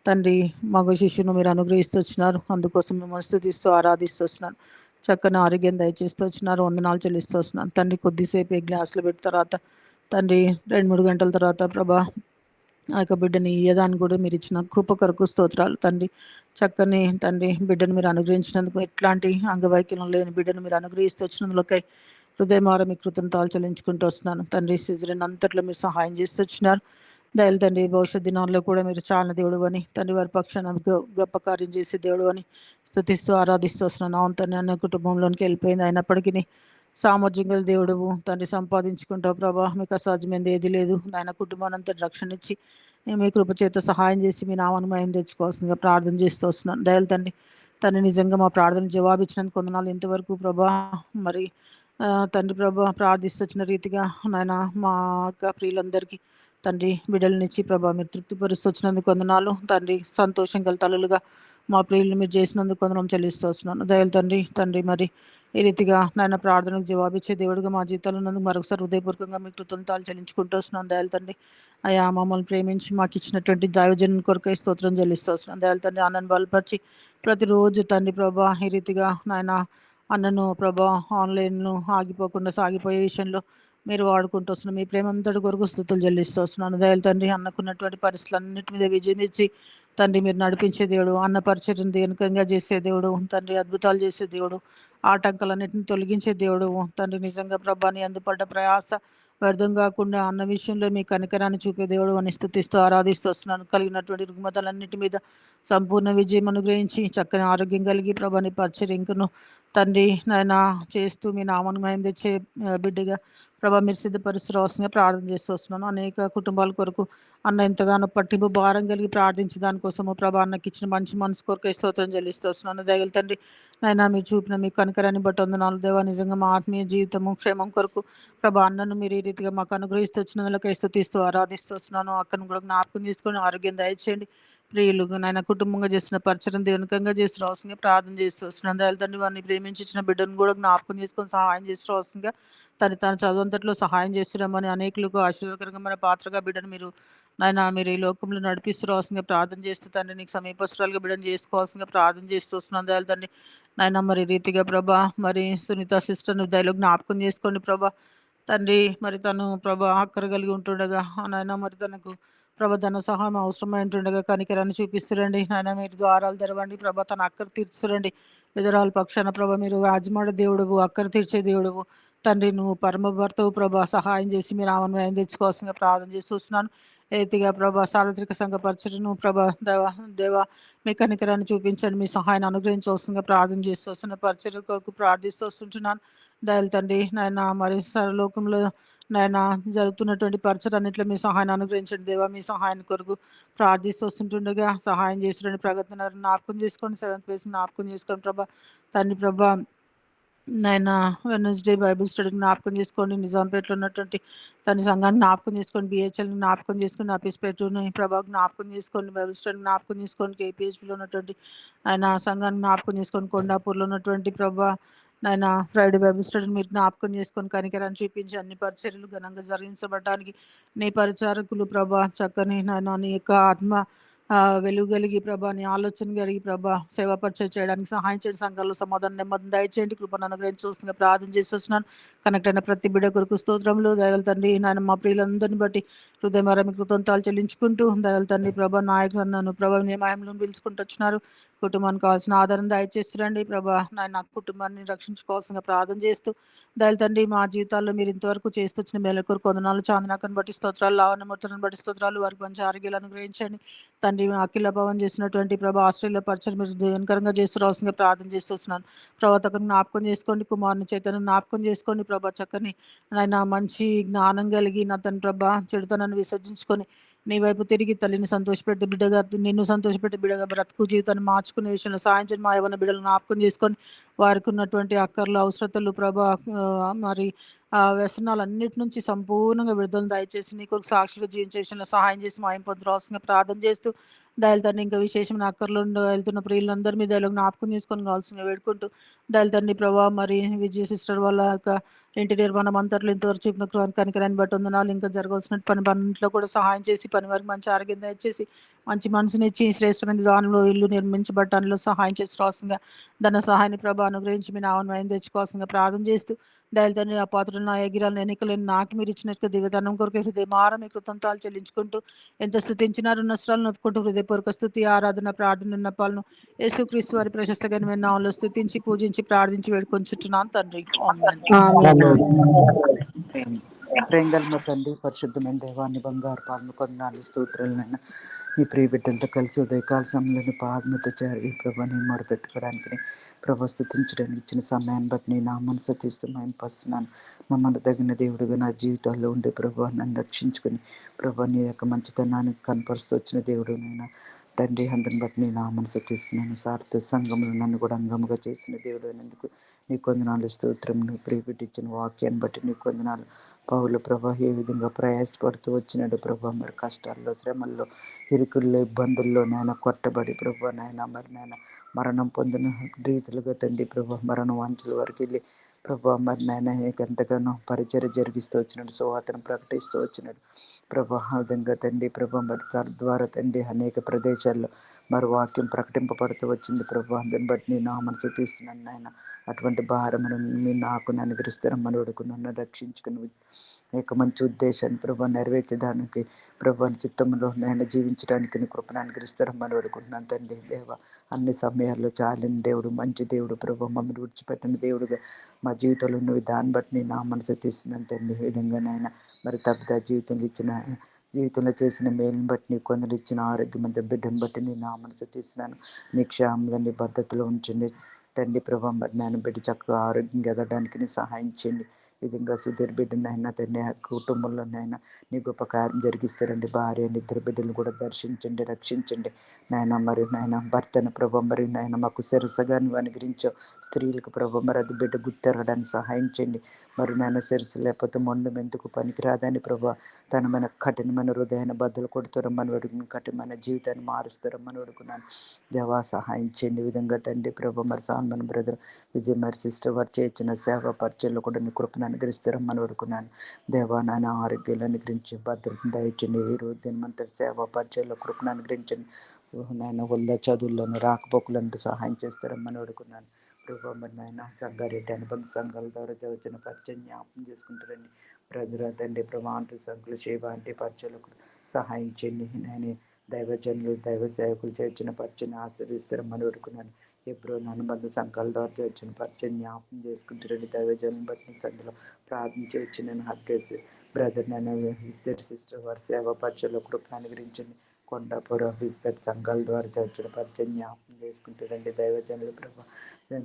తండ్రి మగ శిష్యును మీరు అనుగ్రహిస్తూ వచ్చినారు. అందుకోసం మిమ్మల్ని స్తుతిస్తూ ఆరాధిస్తూ వస్తున్నాను. చక్కని ఆరోగ్యం దయచేస్తూ వచ్చినారు. వందనాలు చెల్లిస్తూ వస్తున్నాను. తండ్రి కొద్దిసేపు ఈ గ్లాసులు పెట్టిన తర్వాత తండ్రి 2-3 గంటల తర్వాత ప్రభా ఆ యొక్క బిడ్డని ఇయ్యదాన్ని కూడా మీరు ఇచ్చిన కృప కొరకు స్తోత్రాలు తండ్రి. చక్కని తండ్రి బిడ్డను మీరు అనుగ్రహించినందుకు, ఎట్లాంటి అంగవైకల్యం లేని బిడ్డను మీరు అనుగ్రహిస్తూ వచ్చినందులకై హృదయమార మీ కృతజ్ఞతలు చెల్లించుకుంటూ వస్తున్నాను తండ్రి. సిజరిన్ అంతట్లో మీరు సహాయం చేస్తూ వచ్చినారు. దయలు తండ్రి భవిష్యత్ దినాల్లో కూడా మీరు చాలా దేవుడు అని తండ్రి వారి పక్షాన గొప్ప కార్యం చేసే దేవుడు అని స్తుతిస్తూ ఆరాధిస్తూ వస్తున్నాను. అవును తండ్రి అన్న కుటుంబంలోనికి వెళ్ళిపోయింది, అయినప్పటికీ సామర్థ్యం గల దేవుడువు తండ్రి. సంపాదించుకుంటావు ప్రభా, మీకు అసాధ్యమైంది ఏది లేదు. ఆయన కుటుంబాన్ని అంతా రక్షణ ఇచ్చి మీ కృప చేత సహాయం చేసి మీ నామాన్ని మహిమ తెచ్చుకోవాల్సిందిగా ప్రార్థన చేస్తూ వస్తున్నాను. దయలు తండ్రి నిజంగా మా ప్రార్థన జవాబు ఇచ్చినందుకు కొందనాలు ఇంతవరకు ప్రభా. మరి తండ్రి ప్రభా ప్రార్థిస్తున్న రీతిగా నాయన మా అక్క ప్రియులందరికీ తండ్రి బిడ్డలనిచ్చి ప్రభా మీరు తృప్తిపరుస్తూ వచ్చినందుకు కొందనాలు తండ్రి. సంతోషం గల తల్లులుగా మా ప్రియులు మీరు చేసినందుకు కొందరం చెల్లిస్తూ వస్తున్నాను. దయలు తండ్రి మరి ఈ రీతిగా నాయన ప్రార్థనకు జవాబిచ్చే దేవుడిగా మా జీవితంలో ఉన్నందుకు మరొకసారి హృదయపూర్వకంగా మీకు కృతజ్ఞతలు చెల్లించుకుంటూ వస్తున్నాను. దయలు తండ్రి అయా మమ్మల్ని ప్రేమించి మాకు ఇచ్చినటువంటి దైవజనం కొరకై స్తోత్రం చెల్లిస్తూ వస్తున్నాను. దయలు తండ్రి అన్నను బలపరిచి ప్రతిరోజు తండ్రి ప్రభా ఈ రీతిగా నాయన అన్నను ప్రభా ఆన్లైన్ను ఆగిపోకుండా సాగిపోయే విషయంలో మీరు వాడుకుంటూ వస్తున్నాను. మీ ప్రేమ అంతటి కొరకు స్తుతులు చెల్లిస్తూ వస్తున్నాను. దయలు తండ్రి అన్నకున్నటువంటి పరిస్థితులన్నిటి మీద విజయం ఇచ్చి తండ్రి మీరు నడిపించే దేవుడు, అన్న పరిచయం దేనికంగా చేసే దేవుడు తండ్రి, అద్భుతాలు చేసే దేవుడు, ఆటంకాలన్నింటిని తొలగించే దేవుడు తండ్రి. నిజంగా ప్రభాని అందుపడ్డ ప్రయాస వ్యర్థం కాకుండా అన్న విషయంలో మీ కనికరాన్ని చూపే దేవుడు అని స్తుతిస్తూ ఆరాధిస్తూ వస్తున్నాను. కలిగినటువంటి రుగ్మతలన్నిటి మీద సంపూర్ణ విజయం అనుగ్రహించి చక్కని ఆరోగ్యం కలిగి ప్రభాని పరిచర్యను తండ్రి నాయన చేస్తూ మీ నామను మహిమ తెచ్చే బిడ్డగా ప్రభా మీరు సిద్ధపరుస్తురావాల్సిందిగా ప్రార్థన చేస్తూ వస్తున్నాను. అనేక కుటుంబాల కొరకు అన్న ఎంతగానో పట్టింపు భారం కలిగి ప్రార్థించి దానికోసము ప్రభా అన్నకి ఇచ్చిన మంచి మనసు కొరకు స్తోత్రం చెల్లిస్తూ వస్తున్నాను. దయగల తండ్రి నైనా మీరు చూపిన మీ కనికరాన్ని బట్టి వందనాలు దేవా. నిజంగా మా ఆత్మీయ జీవితము క్షేమం కొరకు ప్రభా అన్నను మీరు ఈ రీతిగా మాకు అనుగ్రహిస్తూ వచ్చినందులకై స్తుతిస్తూ ఆరాధిస్తూ వస్తున్నాను. అక్కను కూడా జ్ఞాపకం చేసుకొని ఆరోగ్యం దయచేయండి. ప్రియులు నాయన కుటుంబంగా చేసిన పరిచయం దేవునికంగా చేసి రావాల్సిందిగా ప్రార్థన చేస్తూ వస్తున్నాను. దయల తండ్రి వారిని ప్రేమించి ఇచ్చిన బిడ్డను కూడా జ్ఞాపకం చేసుకొని సహాయం చేసి రావాల్సిందిగా తను చదువంతట్లో సహాయం చేస్తున్నామని అనేకులకు ఆశీర్వాదకరంగా మన పాత్రగా బిడ్డను మీరు ఈ లోకంలో నడిపిస్తూ రావాల్సిందిగా ప్రార్థన చేస్తూ తండ్రి నీకు సమీపస్తురాలుగా బిడ్డను చేసుకోవాల్సిందిగా ప్రార్థన చేస్తూ వస్తున్నాను. దయల తండ్రి నాయన మరి రీతిగా ప్రభా మరి సునీత సిస్టర్ను దయలో జ్ఞాపకం చేసుకోండి ప్రభా తండ్రి. మరి తను ప్రభా ఆఖరి కలిగి ఉంటుండగా నాయన మరి తనకు ప్రభా ధన సహాయం అవసరమై ఉంటుండగా కనికరాన్ని చూపిస్తురండి నాయన. మీరు ద్వారాలు తెరవండి ప్రభా, తన అక్కర తీర్చురండి. విధరాల పక్షాన ప్రభా మీరు వాజమాడ దేవుడువు, అక్కర తీర్చే దేవుడువు తండ్రి. నువ్వు పరమ భర్తవు ప్రభా, సహాయం చేసి మీరు ఆమెను ఆయన తెచ్చుకోవాల్సిందిగా ప్రార్థన చేసి చూస్తున్నాను. ఏతిగా ప్రభా సార్వత్రిక సంఘ పరిచయను ప్రభా దేవా మీ కనికరాన్ని చూపించండి, మీ సహాయాన్ని అనుగ్రహించవలసిందిగా ప్రార్థన చేస్తూ వస్తున్న పరిచయ కొరకు ప్రార్థిస్తూ వస్తుంటున్నాను. దయలు తండ్రి నాయన మరి సర్వలోకంలో నాయన జరుగుతున్నటువంటి పరిచయం అన్నింటిలో మీ సహాయాన్ని అనుగ్రహించండి దేవా. మీ సహాయాన్ని కొరకు ప్రార్థిస్తూ వస్తుంటుండగా సహాయం చేసిన ప్రగతిని జ్ఞాపకం చేసుకోండి. 7th ప్లేస్ జ్ఞాపకం చేసుకోండి ప్రభా తండ్రి. ప్రభా నాయన వెడ్నెస్డే బైబిల్ స్టడీ జ్ఞాపకం చేసుకోండి. నిజాంపేటలో ఉన్నటువంటి తన సంఘాన్ని జ్ఞాపకం చేసుకోండి. బిహెచ్ఎల్ని జ్ఞాపకం చేసుకోండి. అపీస్పేటని ప్రభా జ్ఞాపకం చేసుకోండి. బైబిల్ స్టడీ జ్ఞాపకం చేసుకోండి. కేపీహెచ్పీలో ఉన్నటువంటి ఆయన సంఘాన్ని జ్ఞాపకం చేసుకోండి. కొండాపూర్లో ఉన్నటువంటి ప్రభా నాయన ఫ్రైడే బైబిల్ స్టడీని మీరు జ్ఞాపకం చేసుకొని కనికరాన్ని చూపించి అన్ని పరిచర్యలు ఘనంగా జరిగించబడడానికి నీ పరిచారకులు ప్రభా చక్కని నాయన నీ యొక్క ఆత్మ వెలుగు కలిగి ప్రభా, నీ ఆలోచన కలిగి ప్రభా సేవా పరిచయం చేయడానికి సహాయం చేయండి. సంఘాల్లో సమాధానం నెమ్మది దయచేయండి. కృపను అనుగ్రహించి వస్తుందిగా ప్రార్థన చేసి వస్తున్నాను. కనెక్ట్ అయిన ప్రతి బిడ్డ కొరకు స్తోత్రంలో దయగల తండ్రి నాయన మా ప్రియులందరినీ బట్టి హృదయమారా మీ కృతజ్ఞతలు చెల్లించుకుంటూ దయగల తండ్రి ప్రభా నాయకులను ప్రభా నియమాయంలో పిలుచుకుంటూ వచ్చినారు. కుటుంబానికి కావాల్సిన ఆదరణ దయచేస్తురండి ప్రభా. నాయన కుటుంబాన్ని రక్షించుకోవాల్సిన ప్రార్థన చేస్తూ దయల తండ్రి మా జీవితాల్లో మీరు ఇంతవరకు చేస్తూ వచ్చిన మేలకూరు కొందనాలు చాందనాకను బట్టి స్తోత్రాలు, లావణమూర్తులను బట్టి స్తోత్రాలు, వారికి మంచి ఆరోగ్యాలు అనుగ్రహించండి తండ్రి. అఖిల భవన్ చేసినటువంటి ప్రభా ఆస్ట్రేలియా పరిచయం మీరు దీవెనకరంగా చేస్తూ రావాల్సిందిగా ప్రార్థన చేస్తున్నాను. ప్రవర్తకను జ్ఞాపకం చేసుకోండి, కుమారుని చైతన్యం జ్ఞాపకం చేసుకోండి ప్రభా. చక్కని ఆయన మంచి జ్ఞానం కలిగి నా తన ప్రభా చెడుతనాన్ని విసర్జించుకొని నీ వైపు తిరిగి తల్లిని సంతోషపెట్టి బిడ్డగా, నిన్ను సంతోషపెట్టి బిడ్డగా బ్రతుకు జీవితాన్ని మార్చుకునే విషయంలో సాయం మా యవ్వన బిడ్డలను జ్ఞాపకం చేసుకొని వారికి ఉన్నటువంటి అక్కర్లు అవసరతలు ప్రభా మరి ఆ వ్యసనాలన్నిటి నుంచి సంపూర్ణంగా విడుదల దయచేసి నీ కొరకు సాక్షులుగా జీవించే విషయంలో సహాయం చేసి మాయం పొందరాల్సిన ప్రార్థన చేస్తూ దయలతండ్రి ఇంకా విశేషమైన అక్కర్లు వెళ్తున్న ప్రియులందరి మీద జ్ఞాపకం చేసుకొని కావాల్సిన వేడుకుంటూ దయలతండ్రి ప్రభా మరి విజయ సిస్టర్ వాళ్ళ యొక్క ఇంటి నిర్మాణం అంతట్లో ఇంతవరకు చూపిన కనికరాన్ని బట్టి వందనాలు. ఇంకా జరగాల్సిన పనిలో కూడా సహాయం చేసి పని వారికి మంచి ఆరోగ్యం దయచేసి మంచి మనసుని ఇచ్చి శ్రేష్టమైన దానిలో ఇల్లు నిర్మించబడటానిలో సహాయం చేసి రావాల్సిందిగా ధన సహాయాన్ని ప్రభా అనుగ్రహించి మీ నామం తెచ్చుకోవాల్సిందిగా ప్రార్థన చేస్తూ దయలతండ్రి ఆ పాత్రలు నా ఎగిరాలను ఎన్నికలేని నాకు మీరు ఇచ్చినట్టు దివ్యధనం కొరకు హృదయమార మీ కృతంతాలు చెల్లించుకుంటూ ఎంత స్తుతించినారు నష్టాలను ఒప్పుకుంటూ హృదయపూర్వక స్తుతి ఆరాధన ప్రార్థన విన్నపాలను యేసుక్రీస్తు వారి ప్రశస్తమైన నామములో స్తుతించి పూజించి ప్రార్థించి వేడుకొంచుచున్నాను తండ్రి. ఆమేన్. ప్రేంగల్ తండ్రి పరిశుద్ధమైన దేవాన్ని బంగారు పాలను కొందాలు స్తోత్రాలైనా మీ ప్రియ బిడ్డలతో కలిసి ఉదయకాల సమయంలో పాదముతో చేరి ప్రభాని మొరపెట్టుకోవడానికి ప్రభా స్థుతించడానికి ఇచ్చిన సమయాన్ని బట్టి నేను నా మనసు తీస్తూ పస్తున్నాను. నమ్మను తగిన దేవుడిగా నా జీవితాల్లో ఉండే ప్రభా నన్ను రక్షించుకొని ప్రభా నీ యొక్క మంచితనానికి కనపరుస్తూ వచ్చిన దేవుడు నైనా తండ్రి అందరిని బట్టి నేను నా మనసు తీస్తున్నాను. సార్థ సంఘంలో నన్ను కూడా అంగముగా చేసిన దేవుడు అయినందుకు నీ కొందనాలు స్తోత్రం. నువ్వు ప్రియపెట్టించిన వాక్యాన్ని బట్టి నీ కొందనాలు. పౌలు ప్రభా ఏ విధంగా ప్రయాసపడుతూ వచ్చినాడు ప్రభా మరి కష్టాల్లో శ్రమల్లో ఇరుకుల్లో ఇబ్బందుల్లో నాయన కొట్టబడి ప్రభా నాయన మరి నాయన మరణం పొందిన రీతులుగా తండ్రి ప్రభా మరణ వాంఛల వరకు వెళ్ళి ప్రభా మరి నాయన ఎంతగానో పరిచర్య జరిగిస్తూ వచ్చినాడు, సువార్తను ప్రకటిస్తూ వచ్చినాడు ప్రభా. ఆ విధంగా తండ్రి ప్రభా మరి ద్వారా తండ్రి అనేక ప్రదేశాల్లో మరి వాక్యం ప్రకటింపబడుతూ వచ్చింది ప్రభా. దాన్ని బట్టి నేను నా మనసు తీస్తున్నాను నాయన. అటువంటి భారమును మీరు నాకు అనుగ్రహిస్తారని వేడుకున్నాను. రక్షించుకుని యొక్క మంచి ఉద్దేశాన్ని ప్రభా నెరవేర్చడానికి ప్రభా చిత్తంలో నేను జీవించడానికి నీ కృపను అనుగ్రహిస్తారని వేడుకుంటున్నాను తండ్రి. దేవ అన్ని సమయాల్లో చాలిన దేవుడు, మంచి దేవుడు ప్రభా, మమ్మల్ని విడిచిపెట్టిన దేవుడుగా మా జీవితంలో ఉన్నవి దాన్ని బట్టి నేను నా మనసు తీస్తున్నాను తండ్రి. ఈ విధంగా నాయన మరి తప్పితే జీవితంలో చేసిన మేలుని బట్టి నీ కొందరు ఇచ్చిన ఆరోగ్యం అంత బిడ్డను బట్టి నేను నా మనసు తీసినాను. నీ క్షేమంలో నీ భద్రతలో ఉంచండి తండ్రి ప్రభా. మరి నేను బిడ్డ చక్కగా ఆరోగ్యంగా ఎదగడానికి నీ సహాయం చేయండి. ఈ విధంగా సుధీర్ బిడ్డనైనా తండ్రి కుటుంబంలోనైనా నీ గొప్ప కార్యం జరిగిస్తారండి. భార్య ఇద్దరు బిడ్డలు కూడా దర్శించండి, రక్షించండి నాయన. మరి నాయన భర్తను ప్రభా మరి నాయన మాకు శిరసగా నువ్వు అనుగ్రహించావు. స్త్రీలకు ప్రభా మరి అది బిడ్డ గుర్తెరగడానికి సహాయం చేయండి. మరి నాయన శిరస్సు లేకపోతే మొండం ఎందుకు పనికిరాదని ప్రభా తనమైన కఠినమైన హృదయాన్ని బద్దలు కొడుతారమ్మని వేడుకుని కఠినమైన జీవితాన్ని మారుస్తారమ్మని వేడుకున్నాను. దేవా సహాయం చేయండి. ఈ విధంగా తండ్రి ప్రభా మరి సాల్మన్ బ్రదర్ విజయ్ మరి సిస్టర్ వారు చేసిన సేవా పరిచయంలో కూడా నీ కృపను అనుగ్రహిస్తారమ్మని వేడుకున్నాను. దేవా నాయన ఆరోగ్యాలు అనుగ్రహించి భద్రతను దయచండి. ఈ రోజు దినమంతా సేవా పరిచయంలో కృపను అనుగ్రహించండి నాయన. వల్ల చదువులను రాకపోకలంటూ సహాయం చేస్తారమ్మని వేడుకున్నాను ప్రభా. మరి నాయన సంగారెడ్డి అనుబంధ సంఘాల ద్వారా చదువుతున్న పరిచయం జ్ఞాపకం చేసుకుంటారండి బ్రదర్ తండ్రి ప్రభా. అంటూ సంఘులు సేవ అంటే పరిచయాలకు సహాయం చేయండి నాయన. దైవజనులు దైవ సేవకులు చేర్చిన పరిచయం ఆశీర్వదిస్తారమ్మని వేడుకున్నాను. ఎప్పుడో అనుబంధ సంఘాల ద్వారా వచ్చిన పరిచయం జ్ఞాపకం చేసుకుంటారండి. దైవజనులను బట్టి సందులో ప్రార్థించి వచ్చి నేను హక్కేసి బ్రదర్ నేను ఇస్తారు సిస్టర్ వారి సేవ పరిచయంలో కృపను అనుగ్రహించండి. కొండాపుర ఇస్తారు సంఘాల ద్వారా చర్చిన పరిచయం జ్ఞాపకం చేసుకుంటారండి. దైవజనులు ప్రభా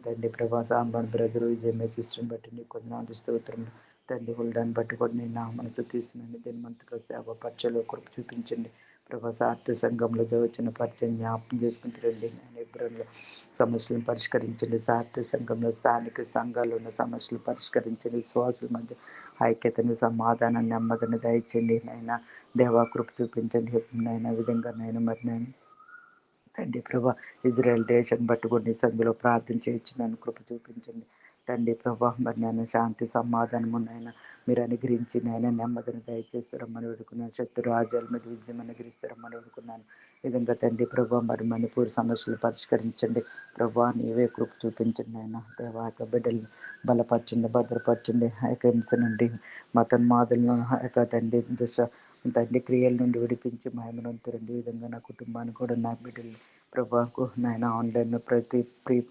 తండ్రి ప్రభా సాంబాన్ బ్రదరు విజయమే సిస్టర్ని బట్టి నీ కొందనాలు స్తోత్రములు తండ్రి. హుల్దాన్ని బట్టి కూడా నేను నా మనసు తీసినండి. దీని మంతగా సేవ పరిచయంలో కృప చూపించండి ప్రభా. సార్థ సంఘంలో వచ్చిన పరిచయం జ్ఞాపకం చేసుకుంటారండి. నేను ఇబ్బందులు సమస్యలను పరిష్కరించండి. సార్థ సంఘంలో స్థానిక సంఘాలు ఉన్న సమస్యలు పరిష్కరించండి. విశ్వాసుల మధ్య ఐక్యతని సమాధానాన్ని నెమ్మదిని దయచేయండి నైనా. దేవా కృప చూపించండి నైనా. విధంగా నేను మరి నేను తండ్రి ప్రభా ఇజ్రాయెల్ దేశాన్ని బట్టి కొన్ని సందులో ప్రార్థన చేయొచ్చు నన్ను కృప చూపించండి తండ్రి ప్రభా. మరి నేను శాంతి సమాధానము నైనా మీరు అనుగ్రహించి నైనా నెమ్మదిని దయచేస్తారమ్మని వేడుకున్నాను. శత్రు రాజ్యాల మీద విజయం అనుగ్రహిస్తారమ్మని వేడుకున్నాను. విధంగా తండ్రి ప్రభా మరి మణిపూర్ సమస్యలు పరిష్కరించండి ప్రభా. నీవే కృప చూపించండి నాయన. దేవా యొక్క బిడ్డల్ని బలపరచండి, భద్రపరచండి. ఆ యొక్క హింస నుండి మతన్మాదులను ఆ యొక్క తండ్రి తండ్రి క్రియల నుండి విడిపించి మహిమనంతరండి. ఈ విధంగా నా కుటుంబాన్ని కూడా నా బిడ్డలు ప్రభాకు నాయన ఆన్లైన్లో ప్రతి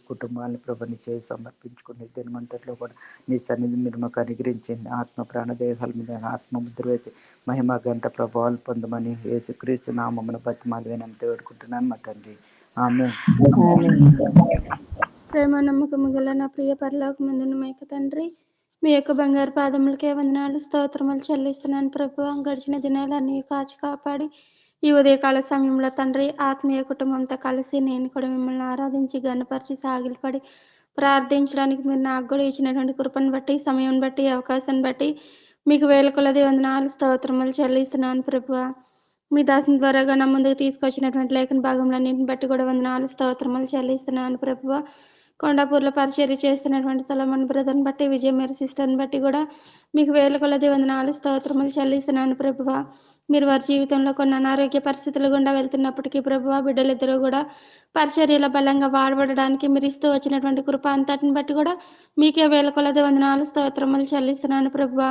కుటుంబాన్ని ప్రభాని చేసి సమర్పించుకుని దినమంతట్లో కూడా నీ సన్నిధి మీరు మాకు అనుగ్రహించండి. ఆత్మ ప్రాణదేహాల మీద ఆత్మ ముద్ర వేసి మహిమ గంట ప్రభావాలు పొందమని యేసుక్రీస్తు నామమున బతిమాలు వినంత వేడుకుంటున్నాను మా తండ్రి. ఆమె ప్రేమ నమ్మకము గల నా ప్రియ పరలోకమందున్న మా యొక్క తండ్రి, మీ యొక్క బంగారు పాదములకే వందనాలు స్తోత్రములు చెల్లిస్తున్నాను ప్రభువా. గడిచిన దినాలన్నీ కాచి కాపాడి ఈ ఉదయకాల సమయంలో తండ్రి ఆత్మీయ కుటుంబంతో కలిసి నేను కూడా మిమ్మల్ని ఆరాధించి గణపరిచి సాగిలపడి ప్రార్థించడానికి మీరు నాకు కూడా ఇచ్చినటువంటి కృపను బట్టి, సమయం బట్టి, అవకాశాన్ని బట్టి మీకు వేల కొలది వందనాలు స్తోత్రములు చెల్లిస్తున్నాను ప్రభువా. మీ దాసుని ద్వారాగా నా ముందుకు తీసుకొచ్చినటువంటి లేఖన భాగంలన్నింటిని బట్టి కూడా వందనాలు స్తోత్రములు చెల్లిస్తున్నాను ప్రభువా. కొండాపూర్లో పరిచర్య చేస్తున్నటువంటి సొలొమోన్ బ్రదర్ని బట్టి, విజయ మేరీ సిస్టర్ని బట్టి కూడా మీకు వేల కొలది వందనాలు స్తోత్రములు చెల్లిస్తున్నాను ప్రభువా. మీరు వారి జీవితంలో కొన్ని అనారోగ్య పరిస్థితులు గుండా వెళ్తున్నప్పటికీ ప్రభువా, బిడ్డలిద్దరూ కూడా పరిచర్యలో బలంగా వాడబడడానికి మీరు ఇస్తూ వచ్చినటువంటి కృప అంతటిని బట్టి కూడా మీకే వేల కొలది వందనాలు స్తోత్రములు చెల్లిస్తున్నాను ప్రభువా.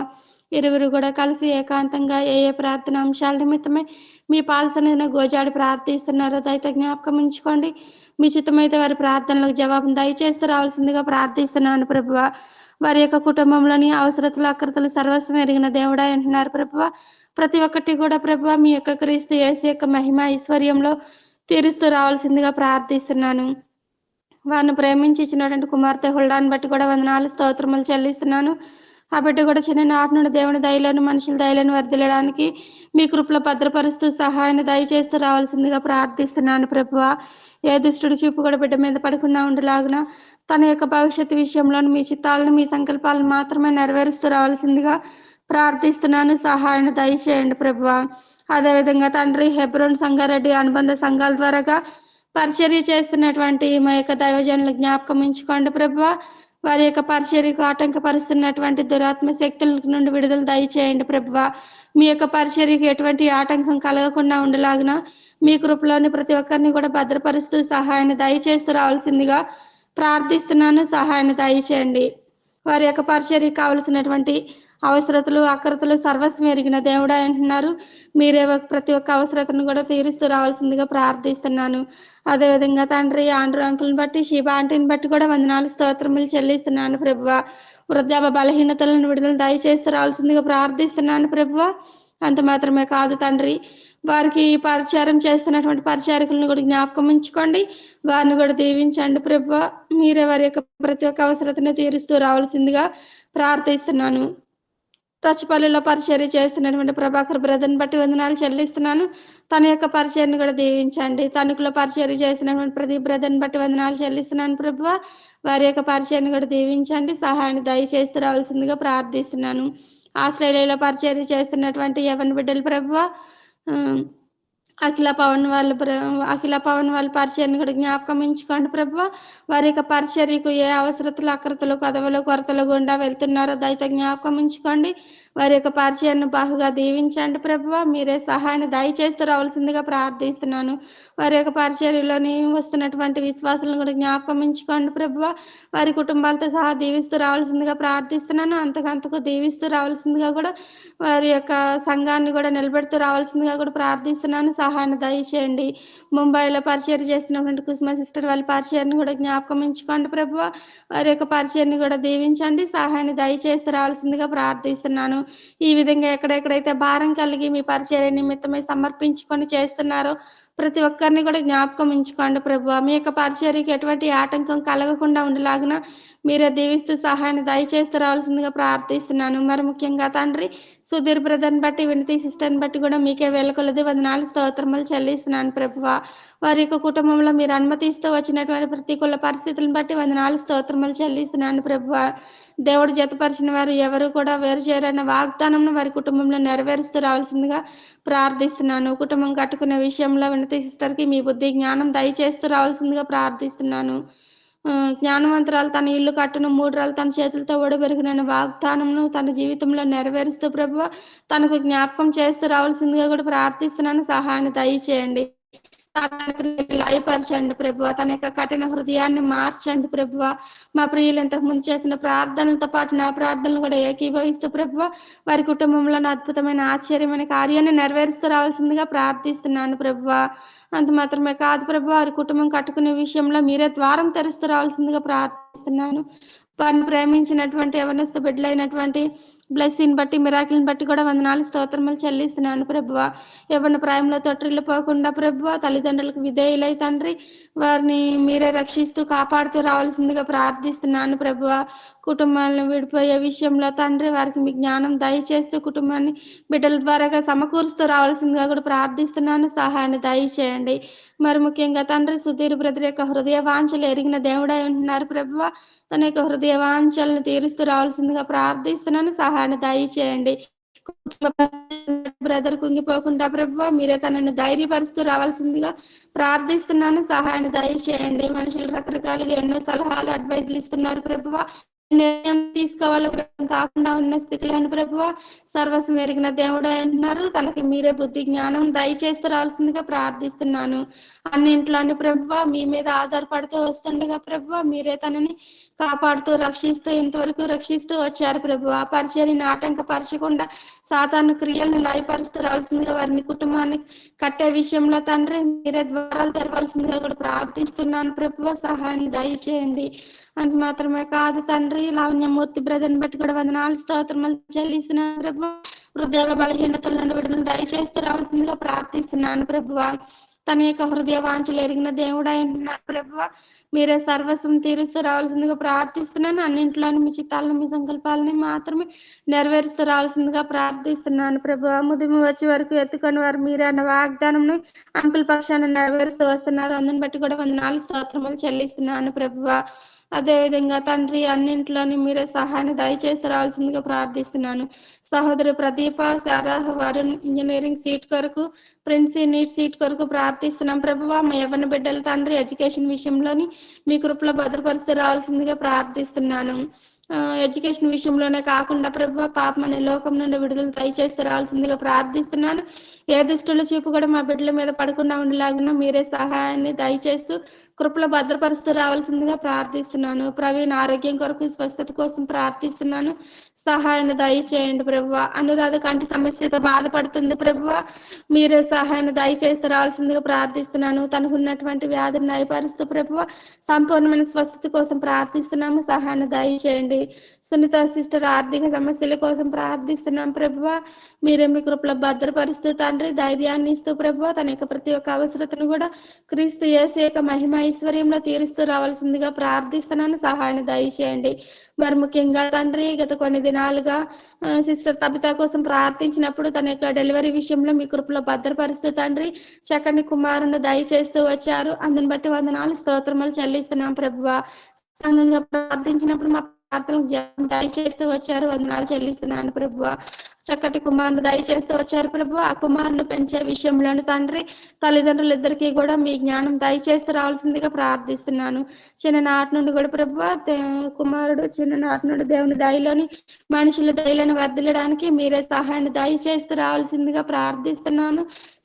ఇరువురు కూడా కలిసి ఏకాంతంగా ఏ ఏ ప్రార్థన అంశాల నిమిత్తమే మీ పాల్సన గోజాడి ప్రార్థిస్తున్నారో దయతో జ్ఞాపకం ఉంచుకోండి. మీ చిత్తమైతే వారి ప్రార్థనలకు జవాబును దయచేస్తూ రావాల్సిందిగా ప్రార్థిస్తున్నాను ప్రభువ. వారి యొక్క కుటుంబంలోని అవసరతలు అక్రతలు సర్వస్వం ఎరిగిన దేవుడా అంటున్నారు ప్రభువ. ప్రతి ఒక్కటి కూడా ప్రభువ మీ యొక్క క్రీస్తు యేసు యొక్క మహిమ ఐశ్వర్యంలో తీరుస్తూ రావాల్సిందిగా ప్రార్థిస్తున్నాను. వారిని ప్రేమించి ఇచ్చినటువంటి కుమార్తె హుల్డాన్ని బట్టి కూడా వందనాలు స్తోత్రములు చెల్లిస్తున్నాను. ఆ బిడ్డ కూడా చిన్న నాటి నుండి దేవుని దయలను మనుషుల దయలను వర్దిల్లడానికి మీ కృపలో భద్రపరుస్తూ సహాయాన్ని దయచేస్తూ రావాల్సిందిగా ప్రార్థిస్తున్నాను ప్రభువ. ఏ దుష్టుడు చూపు కూడా బిడ్డ మీద పడకుండా ఉండేలాగున తన యొక్క భవిష్యత్తు విషయంలో మీ చిత్తాలను మీ సంకల్పాలను మాత్రమే నెరవేరుస్తూ రావాల్సిందిగా ప్రార్థిస్తున్నాను. సహాయాన్ని దయచేయండి ప్రభువ. అదేవిధంగా తండ్రి హెబ్రోన్ సంగారెడ్డి అనుబంధ సంఘాల ద్వారాగా పరిచర్య చేస్తున్నటువంటి మా యొక్క దైవజనులు జ్ఞాపకం ఉంచుకోండి ప్రభువ. వారి యొక్క పరిచర్యకు ఆటంకపరుస్తున్నటువంటి దురాత్మ శక్తుల నుండి విడుదల దయచేయండి ప్రభువ. మీ యొక్క పరిచర్యకు ఎటువంటి ఆటంకం కలగకుండా ఉండేలాగున మీ కృపలోని ప్రతి ఒక్కరిని కూడా భద్రపరుస్తూ సహాయాన్ని దయచేస్తూ రావాల్సిందిగా ప్రార్థిస్తున్నాను. సహాయాన్ని దయచేయండి. వారి యొక్క పరిచర్యకు కావలసినటువంటి అవసరతలు అక్రతలు సర్వస్వం ఎరిగిన దేవుడా అంటున్నారు. మీరే ప్రతి ఒక్క అవసరతను కూడా తీరుస్తూ రావాల్సిందిగా ప్రార్థిస్తున్నాను. అదేవిధంగా తండ్రి ఆండ్రు అంకుల్ని బట్టి శివ ఆంటీని బట్టి కూడా వందనాలు స్తోత్రములు చెల్లిస్తున్నాను ప్రభువ. వృద్ధాప బలహీనతలను విడుదల దయచేస్తూ రావాల్సిందిగా ప్రార్థిస్తున్నాను ప్రభువ. అంత మాత్రమే కాదు తండ్రి, వారికి పరిచారం చేస్తున్నటువంటి పరిచారకులను కూడా జ్ఞాపకం ఉంచుకోండి. వారిని కూడా దీవించండి ప్రభువ. మీరే వారి యొక్క ప్రతి ఒక్క అవసరతను తీరుస్తూ రావాల్సిందిగా ప్రార్థిస్తున్నాను. రచ్చపల్లిలో పరిచర్య చేస్తున్నటువంటి ప్రభాకర్ బ్రదర్ని బట్టి వందనాలు చెల్లిస్తున్నాను. తన యొక్క పరిచర్ని కూడా దీవించండి. తణుకులో పరిచర్య చేస్తున్నటువంటి ప్రతి బ్రదర్ని బట్టి వందనాలు చెల్లిస్తున్నాను ప్రభువ. వారి యొక్క పరిచర్ని కూడా దీవించండి. సహాయాన్ని దయచేస్తూ రావాల్సిందిగా ప్రార్థిస్తున్నాను. ఆస్ట్రేలియాలో పరిచర్య చేస్తున్నటువంటి యవన బిడ్డలు ప్రభువ, అఖిల పవన్ వాళ్ళ పరిచర్ని కూడా జ్ఞాపకం ఉంచుకోండి ప్రభువ. వారి యొక్క పరిచర్యకు ఏ అవసరతలు అక్రతలు కదవలు కొరతలు గుండా వెళ్తున్నారో దయతో జ్ఞాపకం ఉంచుకోండి. వారి యొక్క పరిచర్ను బాగా దీవించండి ప్రభువ. మీరే సహాయాన్ని దయచేస్తూ రావాల్సిందిగా ప్రార్థిస్తున్నాను. వారి యొక్క పరిచర్యలోని వస్తున్నటువంటి విశ్వాసాలను కూడా జ్ఞాపకం ఉంచుకోండి ప్రభువ. వారి కుటుంబాలతో సహా దీవిస్తూ రావాల్సిందిగా ప్రార్థిస్తున్నాను. అంతకంతకు దీవిస్తూ రావాల్సిందిగా కూడా వారి యొక్క సంఘాన్ని కూడా నిలబెడుతూ రావాల్సిందిగా కూడా ప్రార్థిస్తున్నాను. సహాయాన్ని దయచేయండి. ముంబైలో పరిచర్య చేస్తున్నటువంటి కుసుమ సిస్టర్ వాళ్ళ పరిచర్ని కూడా జ్ఞాపకం ఉంచుకోండి ప్రభువ. వారి యొక్క పరిచర్ని కూడా దీవించండి. సహాయాన్ని దయచేస్తూ రావాల్సిందిగా ప్రార్థిస్తున్నాను. ఈ విధంగా ఎక్కడెక్కడైతే భారం కలిగి మీ పరిచర్య నిమిత్తమై సమర్పించుకొని చేస్తున్నారో ప్రతి ఒక్కరిని కూడా జ్ఞాపకం ఉంచుకోండి ప్రభువ. మీ యొక్క పరిచర్యకి ఎటువంటి ఆటంకం కలగకుండా ఉండేలాగున మీరే దీవిస్తూ సహాయాన్ని దయచేస్తూ రావాల్సిందిగా ప్రార్థిస్తున్నాను. మరి ముఖ్యంగా తండ్రి సుధీర్ బ్రదర్ని బట్టి వినతి సిస్టర్ని బట్టి కూడా మీకే వేల కొలది వందనాలు స్తోత్రములు చెల్లిస్తున్నాను ప్రభువ. వారి యొక్క కుటుంబంలో మీరు అనుమతిస్తూ వచ్చినటువంటి ప్రతికూల పరిస్థితులను బట్టి వందనాలు స్తోత్రములు చెల్లిస్తున్నాను ప్రభువ. దేవుడు జతపరిచిన వారు ఎవరు కూడా వేరు చేయరన్న వాగ్దానం వారి కుటుంబంలో నెరవేరుస్తూ రావాల్సిందిగా ప్రార్థిస్తున్నాను. కుటుంబం కట్టుకునే విషయంలో వినతి సిస్టర్కి మీ బుద్ధి జ్ఞానం దయచేస్తూ రావాల్సిందిగా ప్రార్థిస్తున్నాను. జ్ఞానవంతురాలు తన ఇల్లు కట్టును 3 రాళ్ళు తన చేతులతో ఓడబెరుగునన్న వాగ్దానంను తన జీవితంలో నెరవేరుస్తూ ప్రభువ తనకు జ్ఞాపకం చేస్తూ రావాల్సిందిగా కూడా ప్రార్థిస్తున్నాను. సహాయాన్ని దయచేయండి. లయపరచండి ప్రభువ. తన యొక్క కఠిన హృదయాన్ని మార్చండి ప్రభువ. మా ప్రియులు ఇంతకు ముందు చేసిన ప్రార్థనలతో పాటు నా ప్రార్థనలు కూడా ఏకీభవిస్తూ ప్రభువ వారి కుటుంబంలో అద్భుతమైన ఆశ్చర్యమైన కార్యాన్ని నెరవేరుస్తూ రావాల్సిందిగా ప్రార్థిస్తున్నాను ప్రభువ. అంత మాత్రమే కాదు ప్రభు, వారి కుటుంబం కట్టుకునే విషయంలో మీరే ద్వారం తెరుస్తూ రావాల్సిందిగా ప్రార్థిస్తున్నాను. వారిని ప్రేమించినటువంటి యవనస్తు బిడ్డలైనటువంటి బ్లెస్సింగ్ బట్టి మిరాకిల్ని బట్టి కూడా వందనాలు స్తోత్రములు చెల్లిస్తున్నాను ప్రభువ. యవ్వన ప్రాయంలో తొట్టిల్లిపోకుండా ప్రభువ తల్లిదండ్రులకు విధేయులై తండ్రి వారిని మీరే రక్షిస్తూ కాపాడుతూ రావాల్సిందిగా ప్రార్థిస్తున్నాను ప్రభువ. కుటుంబాలను విడిపోయే విషయంలో తండ్రి వారికి మీ జ్ఞానం దయచేస్తూ కుటుంబాన్ని బిడ్డల ద్వారాగా సమకూరుస్తూ రావాల్సిందిగా కూడా ప్రార్థిస్తున్నాను. సహాయాన్ని దయచేయండి. మరి ముఖ్యంగా తండ్రి సుధీర్ బ్రదర్ యొక్క హృదయ వాంఛలు ఎరిగిన దేవుడై ఉంటున్నారు ప్రభువ. తన యొక్క హృదయ వాంఛలను తీరుస్తూ రావాల్సిందిగా ప్రార్థిస్తున్నాను. సహాయాన్ని దయచేయండి. బ్రదర్ కుంగిపోకుండా ప్రభువ మీరే తనను ధైర్యపరుస్తూ రావాల్సిందిగా ప్రార్థిస్తున్నాను. సహాయాన్ని దయచేయండి. మనుషులు రకరకాలుగా ఎన్నో సలహాలు అడ్వైజ్లు ఇస్తున్నారు ప్రభువ. నిర్ణయం తీసుకోవాలి కాకుండా ఉన్న స్థితిలోని ప్రభువ సర్వస్వం ఎరిగిన దేవుడు అంటున్నారు. తనకి మీరే బుద్ధి జ్ఞానం దయచేస్తూ రావాల్సిందిగా ప్రార్థిస్తున్నాను. అన్నింట్లోని ప్రభువ మీ మీద ఆధారపడుతూ వస్తుండగా ప్రభువ మీరే తనని కాపాడుతూ రక్షిస్తూ ఇంతవరకు రక్షిస్తూ వచ్చారు ప్రభువ. పరిచర్యని ఆటంకపరచకుండా సాతాను క్రియలను లయపరుస్తూ రావాల్సిందిగా వారిని కుటుంబాన్ని కట్టే విషయంలో తండ్రి మీరే ద్వారాలు తెరవాల్సిందిగా కూడా ప్రార్థిస్తున్నాను ప్రభువ. సహాయాన్ని దయచేయండి. అంత మాత్రమే కాదు తండ్రి లావణ్యమూర్తి బ్రదర్ని బట్టి కూడా వందనాలు స్తోత్రములు చెల్లిస్తున్నాను ప్రభువ. హృదయ బలహీనతల నుండి విడుదల దయచేస్తూ రావాల్సిందిగా ప్రార్థిస్తున్నాను ప్రభువ. తన యొక్క హృదయ వాంఛలు ఎరిగిన దేవుడైన ప్రభువ మీరే సర్వస్వం తీరుస్తూ రావాల్సిందిగా ప్రార్థిస్తున్నాను. అన్నింట్లోని మీ చిత్తాలను మీ సంకల్పాలని మాత్రమే నెరవేరుస్తూ రావాల్సిందిగా ప్రార్థిస్తున్నాను ప్రభువ. ముదిమి వచ్చే వరకు ఎత్తుకొని వారు మీరే అన్న వాగ్దానం అంకుల పక్షాన్ని నెరవేరుస్తూ వస్తున్నారు. అందుని బట్టి కూడా వందనాలు స్తోత్రములు చెల్లిస్తున్నాను ప్రభువ. అదేవిధంగా తండ్రి అన్నింట్లోని మీరే సహాయాన్ని దయచేస్తూ రావాల్సిందిగా ప్రార్థిస్తున్నాను. సహోదరి ప్రదీప సారా వరుణ్ ఇంజనీరింగ్ సీట్ కొరకు ప్రిన్సీ నీట్ సీట్ కొరకు ప్రార్థిస్తున్నాం ప్రభువ. మా యవ్వన బిడ్డల తండ్రి ఎడ్యుకేషన్ విషయంలోని మీ కృపలో భద్రపరుస్తూ రావాల్సిందిగా ప్రార్థిస్తున్నాను. ఎడ్యుకేషన్ విషయంలోనే కాకుండా ప్రభువ పాపం అనే లోకం నుండి విడుదల దయచేస్తూ రావాల్సిందిగా ప్రార్థిస్తున్నాను. ఏ దుష్టుల చూపు కూడా మా బిడ్డల మీద పడకుండా ఉండేలాగా మీరే సహాయాన్ని దయచేస్తూ కృపలో భద్రపరుస్తూ రావాల్సిందిగా ప్రార్థిస్తున్నాను. ప్రవీణ్ ఆరోగ్యం కొరకు స్వస్థత కోసం ప్రార్థిస్తున్నాను. సహాయాన్ని దయచేయండి ప్రభువ. అనురాధ కంటి సమస్యతో బాధపడుతుంది ప్రభువ. మీరే సహాయాన్ని దయచేస్తూ రావాల్సిందిగా ప్రార్థిస్తున్నాను. తనకు ఉన్నటువంటి వ్యాధిని నయపరుస్తూ ప్రభువ సంపూర్ణమైన స్వస్థత కోసం ప్రార్థిస్తున్నాము. సహాయాన్ని దయచేయండి. సునీత సిస్టర్ ఆర్థిక సమస్యల కోసం ప్రార్థిస్తున్నాం ప్రభువ. మీరే మీ కృపలో భద్రపరుస్తూ తండ్రి ధైర్యాన్ని ఇస్తూ ప్రభువ తన యొక్క ప్రతి ఒక్క అవసరతను కూడా క్రీస్తు యేసు యొక్క మహిమ ఐశ్వర్యంలో తీరుస్తూ రావాల్సిందిగా ప్రార్థిస్తున్నాను. సహాయాన్ని దయచేయండి. మరి ముఖ్యంగా తండ్రి గత కొన్ని దినాలుగా సిస్టర్ తబితా కోసం ప్రార్థించినప్పుడు తన యొక్క డెలివరీ విషయంలో మీ కృపలో భద్రపరుస్తూ తండ్రి చక్కని కుమారుని దయచేస్తూ వచ్చారు. అందుని బట్టి వందనాలు స్తోత్రములు చెల్లిస్తున్నాం ప్రభువ. సంఘంగా ప్రార్థించినప్పుడు మా ప్రార్థనకు దయచేస్తూ వచ్చారు. వందనాలు చెల్లిస్తున్నాను ప్రభువ. చక్కటి కుమారుని దయచేస్తూ వచ్చారు ప్రభు. ఆ కుమారుని పెంచే విషయంలోని తండ్రి తల్లిదండ్రులు ఇద్దరికి కూడా మీ జ్ఞానం దయచేస్తూ రావాల్సిందిగా ప్రార్థిస్తున్నాను. చిన్ననాటి నుండి కూడా ప్రభు కుమారుడు చిన్ననాటి నుండి దేవుని దయలోని మనుషుల దయలను వర్ధిల్లడానికి మీరే సహాయాన్ని దయచేస్తూ రావాల్సిందిగా ప్రార్థిస్తున్నాను.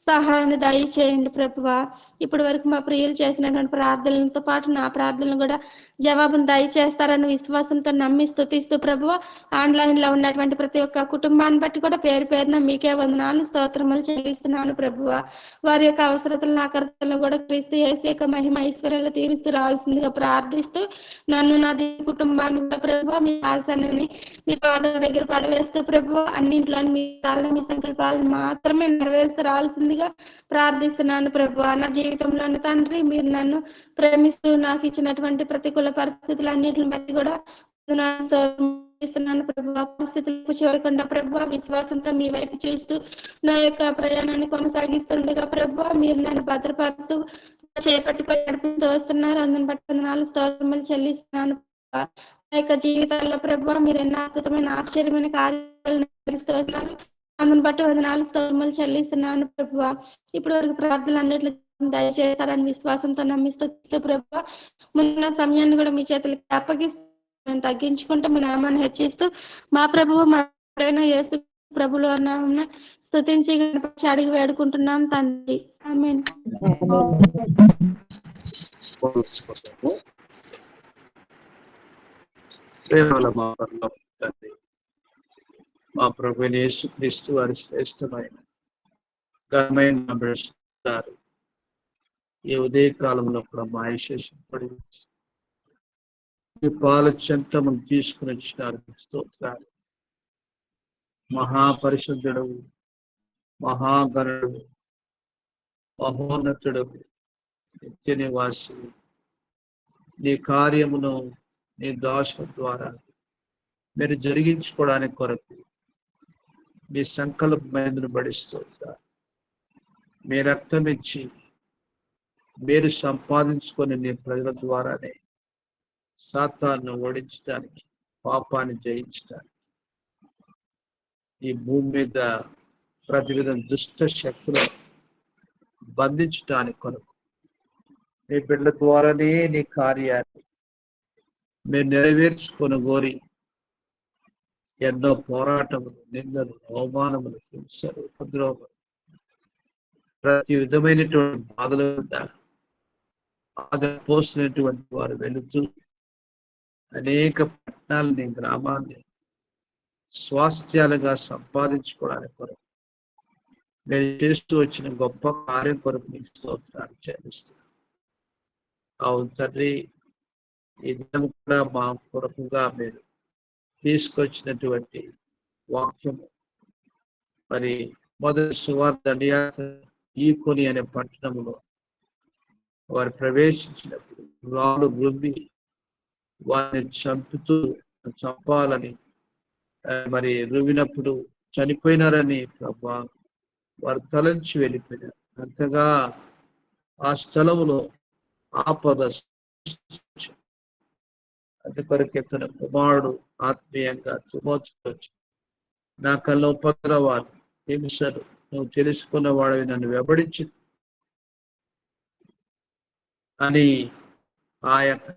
సహాయాన్ని దయచేయండి ప్రభువ. ఇప్పటి వరకు మా ప్రియులు చేసినటువంటి ప్రార్థనలతో పాటు నా ప్రార్థనలు కూడా జవాబును దయచేస్తారని విశ్వాసంతో నమ్మి స్తుతిస్తూ ప్రభువ ఆన్లైన్ లో ఉన్నటువంటి ప్రతి ఒక్క కుటుంబాన్ని బట్టి కూడా పేరు పేరున మీకే వందనాలు స్తోత్రములు చెల్లిస్తున్నాను ప్రభువ. వారి యొక్క అవసరతలను ఆకర్తలను కూడా క్రీస్తు యేసు యొక్క మహిమ ఐశ్వర్యాలు తీరుస్తూ రావాల్సిందిగా ప్రార్థిస్తూ నన్ను నా కుటుంబాన్ని కూడా ప్రభువ మీ ఆశని మీ పాదాల దగ్గర పడవేస్తూ ప్రభువ అన్నింట్లో మీ మీ సంకల్పాలను మాత్రమే నెరవేరుస్తూ రావాల్సిందిగా ప్రార్థిస్తున్నాను ప్రభువ. నా జీవితంలోని తండ్రి మీరు నన్ను ప్రేమిస్తూ నాకు ఇచ్చినటువంటి ప్రతికూల పరిస్థితులన్నిటిని బట్టి కూడా ఇస్తున్నాను ప్రభువ. పరిస్థితులకు చూడకుండా ప్రభువ విశ్వాసంతో మీ వైపు చూస్తూ నా యొక్క ప్రయాణాన్ని కొనసాగిస్తుండగా ప్రభువ మీరు నన్ను భద్రపరుస్తూ చేపట్టుకొని నడిపిస్తూ వస్తున్నారు. అందుని బట్టి 4 స్తోత్రములు చెల్లిస్తున్నాను. నా యొక్క జీవితాల్లో ప్రభువ మీరు ఎన్నో అద్భుతమైన ఆశ్చర్యమైన కార్యాలు నిర్వహిస్తూ వస్తున్నారు. అందుని బట్టి 4 స్తోత్రములు చెల్లిస్తున్నాను ప్రభువ. ఇప్పటి వరకు ప్రార్థనలు అన్నిట్లు దయచేస్తారని విశ్వాసంతో నమ్మిస్తూ ప్రభువ ముందున్న సమయాన్ని కూడా మీ చేతులకి అప్పగిస్తూ మేము తగ్గించుకుంటూ మీ నామాన్ని హెచ్చిస్తూ మా ప్రభువు మా యేసు ప్రభువుల నామమున స్తుతించి అడిగి వేడుకుంటున్నాం తండ్రి. ఆమేన్. పోల్చుకుంటాము. ప్రేమల మా పరలోక తండ్రి, మా ప్రభువైన యేసుక్రీస్తు వారి శ్రేష్టమైన ఘనమైన నామములో ఈ ఉదయ కాలంలో కూడా మా విశేషపడి మీ పాల చెంతము తీసుకుని వచ్చినారు. స్తోత్రాలు. మహాపరిశుద్ధుడు, మహాగణుడు, మహోన్నతుడు, నిత్య నివాసి, నీ కార్యమును నీ దాసుల ద్వారా మీరు జరిగించుకోవడానికి కొరకు మీ సంకల్పమైనను బడిస్తోందా. మీ రక్తం ఇచ్చి మీరు సంపాదించుకొని నీ ప్రజల ద్వారానే సాతాను ఓడించడానికి, పాపాన్ని జయించడానికి, ఈ భూమి మీద ప్రతివిధ దుష్ట శక్తులు బంధించడానికి కొరకు నీ బిడ్డల ద్వారానే నీ కార్యాన్ని మీరు నెరవేర్చుకొని గోరి ఎన్నో పోరాటములు, నిందలు, అవమానములు, హింసలు, ఉపద్రవములు, ప్రతి విధమైనటువంటి బాధల మీద పోసినటువంటి వారు వెళుతూ అనేక పట్టణాలని, గ్రామాన్ని స్వాస్థ్యాలుగా సంపాదించుకోవడానికి కొరకు మీరు చేస్తూ వచ్చిన గొప్ప కార్యం కొరకు మీకు స్తోత్రాలు చెల్లిస్తున్నాను. అవును తండ్రి, ఈ దినం కూడా మా కొరకుగా మీరు తీసుకొచ్చినటువంటి వాక్యము మరి మొదటి సువార్త ఈకొని అనే పట్టణంలో వారు ప్రవేశించినప్పుడు రాళ్ళు గుమ్మి వారిని చంపాలని మరి రువినప్పుడు చనిపోయినారని ప్రభా వారు తలంచి వెళ్ళిపోయినారు. అంతగా ఆ స్థలములో ఆపద అందుకొరకు ఎత్తున కుమారుడు ఆత్మీయంగా తుమోతికి నా కల్లో ఉపద్రవాలు, హింసలు నువ్వు తెలుసుకున్న వాడివి నన్ను వెంబడించి అని ఆ యొక్క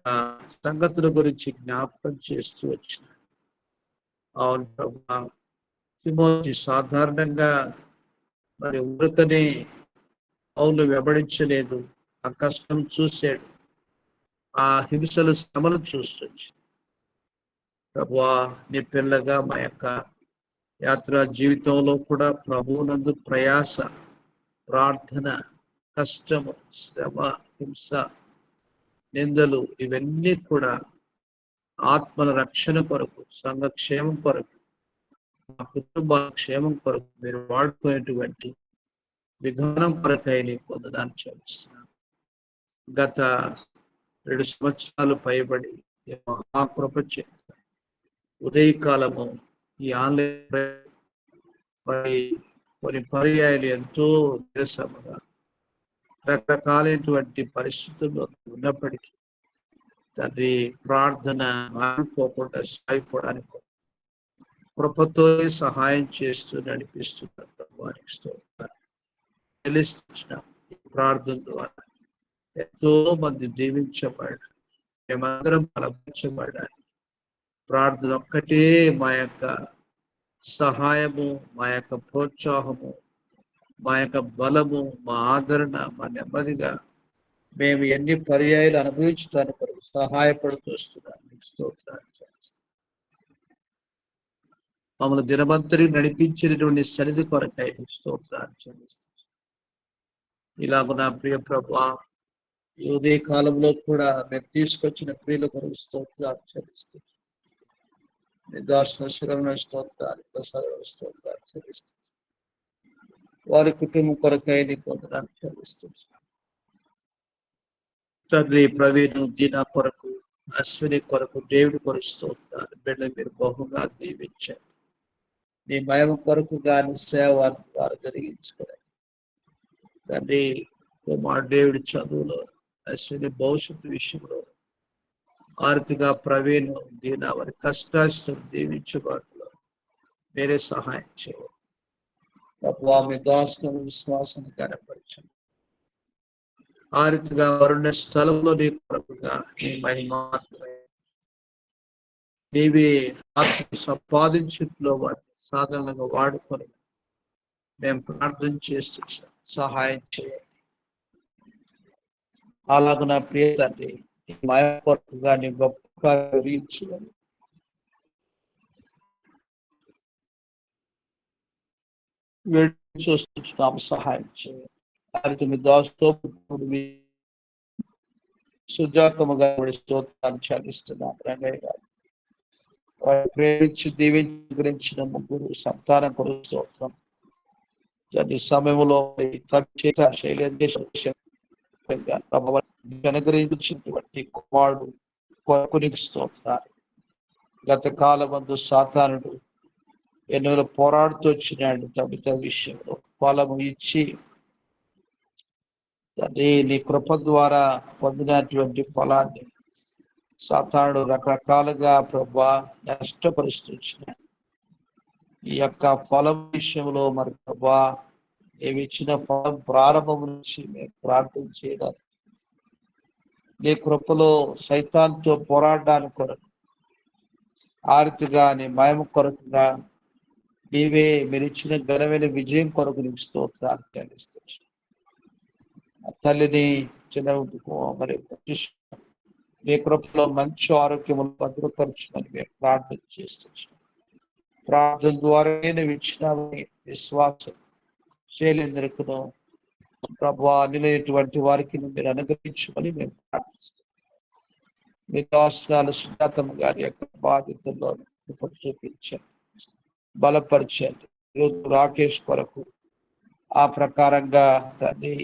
సంగతుల గురించి జ్ఞాపకం చేస్తూ వచ్చిన. అవును ప్రభా, తిమోతి సాధారణంగా మరి ఉరకనే పౌలు వెంబడించలేదు. ఆ కష్టం చూశాడు, ఆ హింసలు, శ్రమలు చూస్తొచ్చు. ప్రభువా, నీ పిల్లగా మా యొక్క యాత్రా జీవితంలో కూడా ప్రభువునందు ప్రయాస, ప్రార్థన, కష్టము, శ్రమ, హింస, నిందలు ఇవన్నీ కూడా ఆత్మల రక్షణ కొరకు, సంఘక్షేమం కొరకు, మా కుటుంబ క్షేమం కొరకు మీరు వాడుకునేటువంటి విధానం కొరకై నీకు వందనాలు చెల్లిస్తున్నాను. గత 2 సంవత్సరాలు పైబడి మహాకృప చేత ఉదయకాలము ఈ ఆన్లైన్ కొన్ని పర్యాయాలు ఎంతో విరసముగా రకరకాలైనటువంటి పరిస్థితుల్లో ఉన్నప్పటికీ తండ్రి ప్రార్థన ఆగిపోకుండా సాగిపోవడానికి కృపతో సహాయం చేస్తూ నడిపిస్తున్నారు. వారికి స్తోత్రాలు చెల్లిస్తున్న ప్రార్థన ద్వారా ఎంతో మంది దీవించబడాలి, మేమందరం బలపరచబడాలి. ప్రార్థన ఒక్కటే మా యొక్క సహాయము, మా యొక్క ప్రోత్సాహము, మా యొక్క బలము, మా ఆదరణ, మా నెమ్మదిగా మేము ఎన్ని పర్యాయాలు అనుభవించడానికి కొరకు సహాయపడుతూ వస్తున్నాను. స్తోత్రాలు చేస్తాను. మమ్మల్ని దినమంతరి నడిపించినటువంటి సన్నిధి కొరకై స్తోత్రాలు చెల్లిస్తాను. ఇలాగ నా ప్రియ ప్రభువా, ఈ ఉదయ కాలంలో కూడా మేము తీసుకొచ్చిన ప్రియుల కొరకు స్తోత్రాలు చెల్లిస్తాను. స్తోత్రాలు స్తోత్రాలు చెల్లిస్తాను. వారి కుటుంబం కొరకై నీకు వందనాలు చెల్లిస్తున్నాను. తండ్రి ప్రవీణ్, దీనా కొరకు, అశ్విని కొరకు, దేవుడి కొరకు స్తోత్రాలు. బిడ్డ మీరు బహుగా దీవించారు. నీ మహిమ కొరకు గాని సేవ వారు జరిగించుకోలేదు తండ్రి. మా దేవుడి చదువులో, అశ్విని భవిష్యత్తు విషయంలో, ఆర్థిక ప్రవీణ్, దీనా వారి కష్టాష్టం దీవించుబాటులో మీరే సహాయం చేయాలి. మీ దాసులను విశ్వాసాన్ని కనపరచండి. ఆర్థిక వరుణ స్థలంలో నీ కొరకుగా నీ మహిమ నీవే ఆత్మ సంపాదించుట్లో వాటిని సాధారణంగా వాడుకొని మేము ప్రార్థన చేస్తూ సహాయం చేయండి. అలాగ నా ప్రియ తండ్రి నీ మహిమ కొరకుగా నీ గొప్ప కార్యాలు చూస్తున్నాము, సహాయం చేయాలి. మీ దాసుతో సుజాతముగా స్తోత్రాన్ని చెల్లిస్తున్నాం. రంగయ్య గారు వారు ప్రేమించి దీవించి గురించిన ముగ్గురు సంతానం కొరకు స్తోత్రం. దాని సమయంలో అనుగ్రహించినటువంటి కుమారుడు కొరకు స్తోత్రాలు. గత కాలమందు సాతానుడు ఎన్నో పోరాడుతూ వచ్చినాడు తమిళ విషయంలో. ఫలము ఇచ్చి తండ్రి నీ కృప ద్వారా పొందినటువంటి ఫలాన్ని సాతానుడు రకరకాలుగా ప్రభా నష్టపరుస్తున్నాడు. ఈ యొక్క ఫలం విషయంలో మరి ప్రభా మేము ఇచ్చిన ఫలం ప్రారంభం నుంచి మేము ప్రార్థన చేయడానికి నీ కృపలో సైతాన్తో పోరాడడానికి కొరకు ఆర్తిగా నీ మహిమ కొరకుగా నీవే మీరు ఇచ్చిన ఘనమైన విజయం కొరకు నీకు స్తోత్రాలు చెల్లిస్తున్నాను. తల్లిని చిన్న మరి నీ కృపలో మంచి ఆరోగ్యములు భద్రపరచమని మేము ప్రార్థన చేస్తున్నాం. ప్రార్థన ద్వారానే నువ్వు ఇచ్చినామని విశ్వాసం శైలేంద్రకును ప్రభు అనిలైనటువంటి వారికి మీరు అనుగ్రహించమని మేము ప్రార్థిస్తాం. మీ దాసనాలు సుజాతమ్మ గారి యొక్క బాధ్యతల్లో చూపించండి, బలపరచండి. ఈరోజు రాకేష్ కొరకు ఆ ప్రకారంగా దాన్ని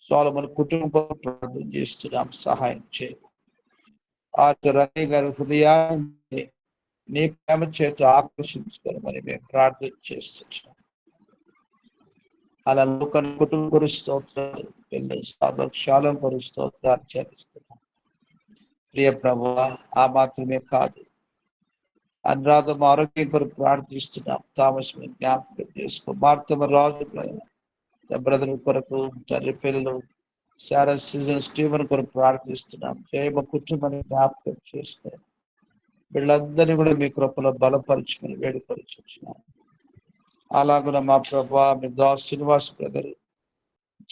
సోలమన్ కుటుంబం ప్రార్థన చేస్తున్నాం, సహాయం చేయండి. ఆ రవి గారి హృదయాన్ని నీ ప్రేమ చేత ఆకర్షించుకోమని మేము ప్రార్థన చేస్తున్నాం. అలా లోక కుటుంబ గురి స్తోత్రాలు సాధక్షాలం గురి స్తోత్రాలు చేస్తున్నాం. ప్రియ ప్రభువా, ఆ మాత్రమే కాదు, అనురాధం ఆరోగ్యం కొరకు ప్రార్థిస్తున్నాం. థామస్ జ్ఞాపకం చేసుకో. మార్తమ రాజు బ్రదర్ కొరకు, తండ్రి పిల్లలు శారా సీజన్ స్టీవెన్ కొరకు ప్రార్థిస్తున్నాం. జయమ కుటుంబాన్ని జ్ఞాపకం చేసుకో. వీళ్ళందరినీ కూడా మీ కృపలో బలపరుచుకుని వేడుకొచ్చున్నాం. అలాగున మా ప్రభా మీ దాస్ శ్రీనివాస్ బ్రదర్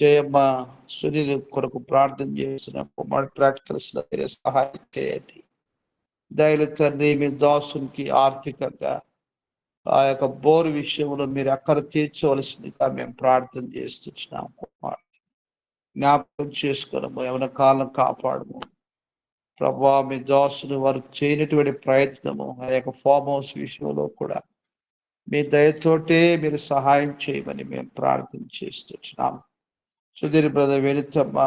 జయమ్మ సునీల్ కొరకు ప్రార్థన చేసిన కుమార్ ప్రాక్టికల్స్ లో మీరే సహాయం చేయండి. దయలు తండ్రి మీ దాసునికి ఆర్థికంగా ఆ యొక్క బోరు విషయంలో మీరు అక్కడ తీర్చవలసిందిగా మేము ప్రార్థన చేస్తున్నాం. కుమార్ జ్ఞాపకం చేసుకోవడము, ఏమైనా కాలం కాపాడము ప్రభా. మీ దాసుని వారు చేయనటువంటి ప్రయత్నము ఆ యొక్క ఫామ్ హౌస్ విషయంలో కూడా మీ దయతోటే మీరు సహాయం చేయమని మేము ప్రార్థన చేస్తున్నాం. సుధీర్ బ్రదర్ వెళితమ్మ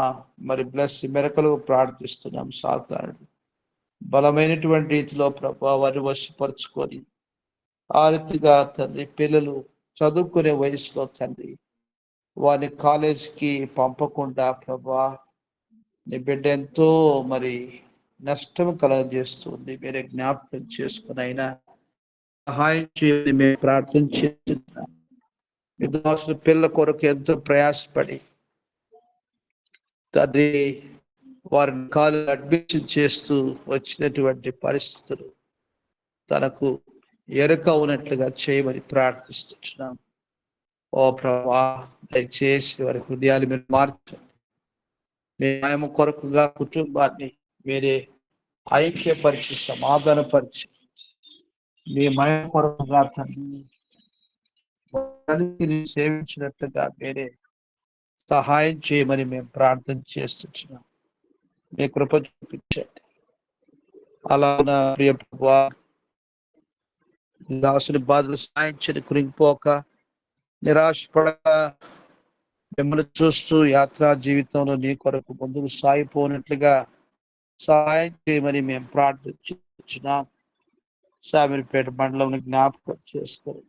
మరి బ్లెస్ మెరకలు ప్రార్థిస్తున్నాం. సాధారణ బలమైనటువంటి రీతిలో ప్రభా వారిని వశపరుచుకొని ఆ రీతిగా తండ్రి పిల్లలు చదువుకునే వయసులో తండ్రి వారిని కాలేజీకి పంపకుండా ప్రభా నీ బిడ్డ ఎంతో మరి నష్టం కలగజేస్తుంది. మీరే జ్ఞాపకం చేసుకుని అయినా సహాయం చేయని మేము ప్రార్థన చేస్తున్నాం. విద్వాసుల పిల్లల కొరకు ఎంతో ప్రయాసపడి తండ్రి వారిని కాలేజీ అడ్మిషన్ చేస్తూ వచ్చినటువంటి పరిస్థితులు తనకు ఎరుక ఉన్నట్లుగా చేయమని ప్రార్థిస్తున్నాం. ఓ ప్రభా, దయచేసి వారి హృదయాలు మీరు మార్చండి. మీ మహిమ కొరకుగా కుటుంబాన్ని మీరే ఐక్యపరిచి సమాధానపరిచి మీ మహిమ కొరకుగా తండ్రి సేవించినట్లుగా మీరే సహాయం చేయమని మేము ప్రార్థన చేస్తున్నాం. మీ కృప చూపించండి. అలా ప్రియ ప్రభువా, దాసుని బాధలు సాయించని కురింగిపోక నిరాశపడక మిమ్మల్ని చూస్తూ యాత్రా జీవితంలో నీ కొరకు ముందుకు సాగిపోయినట్లుగా సహాయం చేయమని మేము ప్రార్థించున్నాం. సామిరిపేట మండలం జ్ఞాపకం చేసుకొని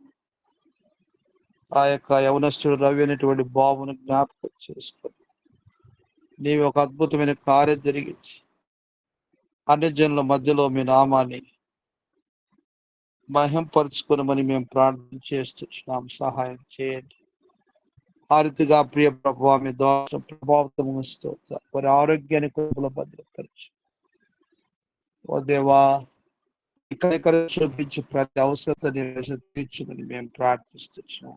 ఆ యొక్క యవనస్తుడు రవి అనేటువంటి బాబును జ్ఞాపకం చేసుకొని నీవు ఒక అద్భుతమైన కార్యం జరిగించి అన్ని జనుల మధ్యలో మీ నామాన్ని మహింపరుచుకోనమని మేము ప్రార్థన చేస్తున్నాం. సహాయం చేయండి. ఆ రీతిగా ప్రియ ప్రభువా మీ దోష ప్రభావితం వారి ఆరోగ్యాన్ని కూడా భద్రపరచు. ఓ దేవా, ఇక్కడ చూపించి ప్రతి అవసరత తీర్చుమని మేము ప్రార్థిస్తున్నాం.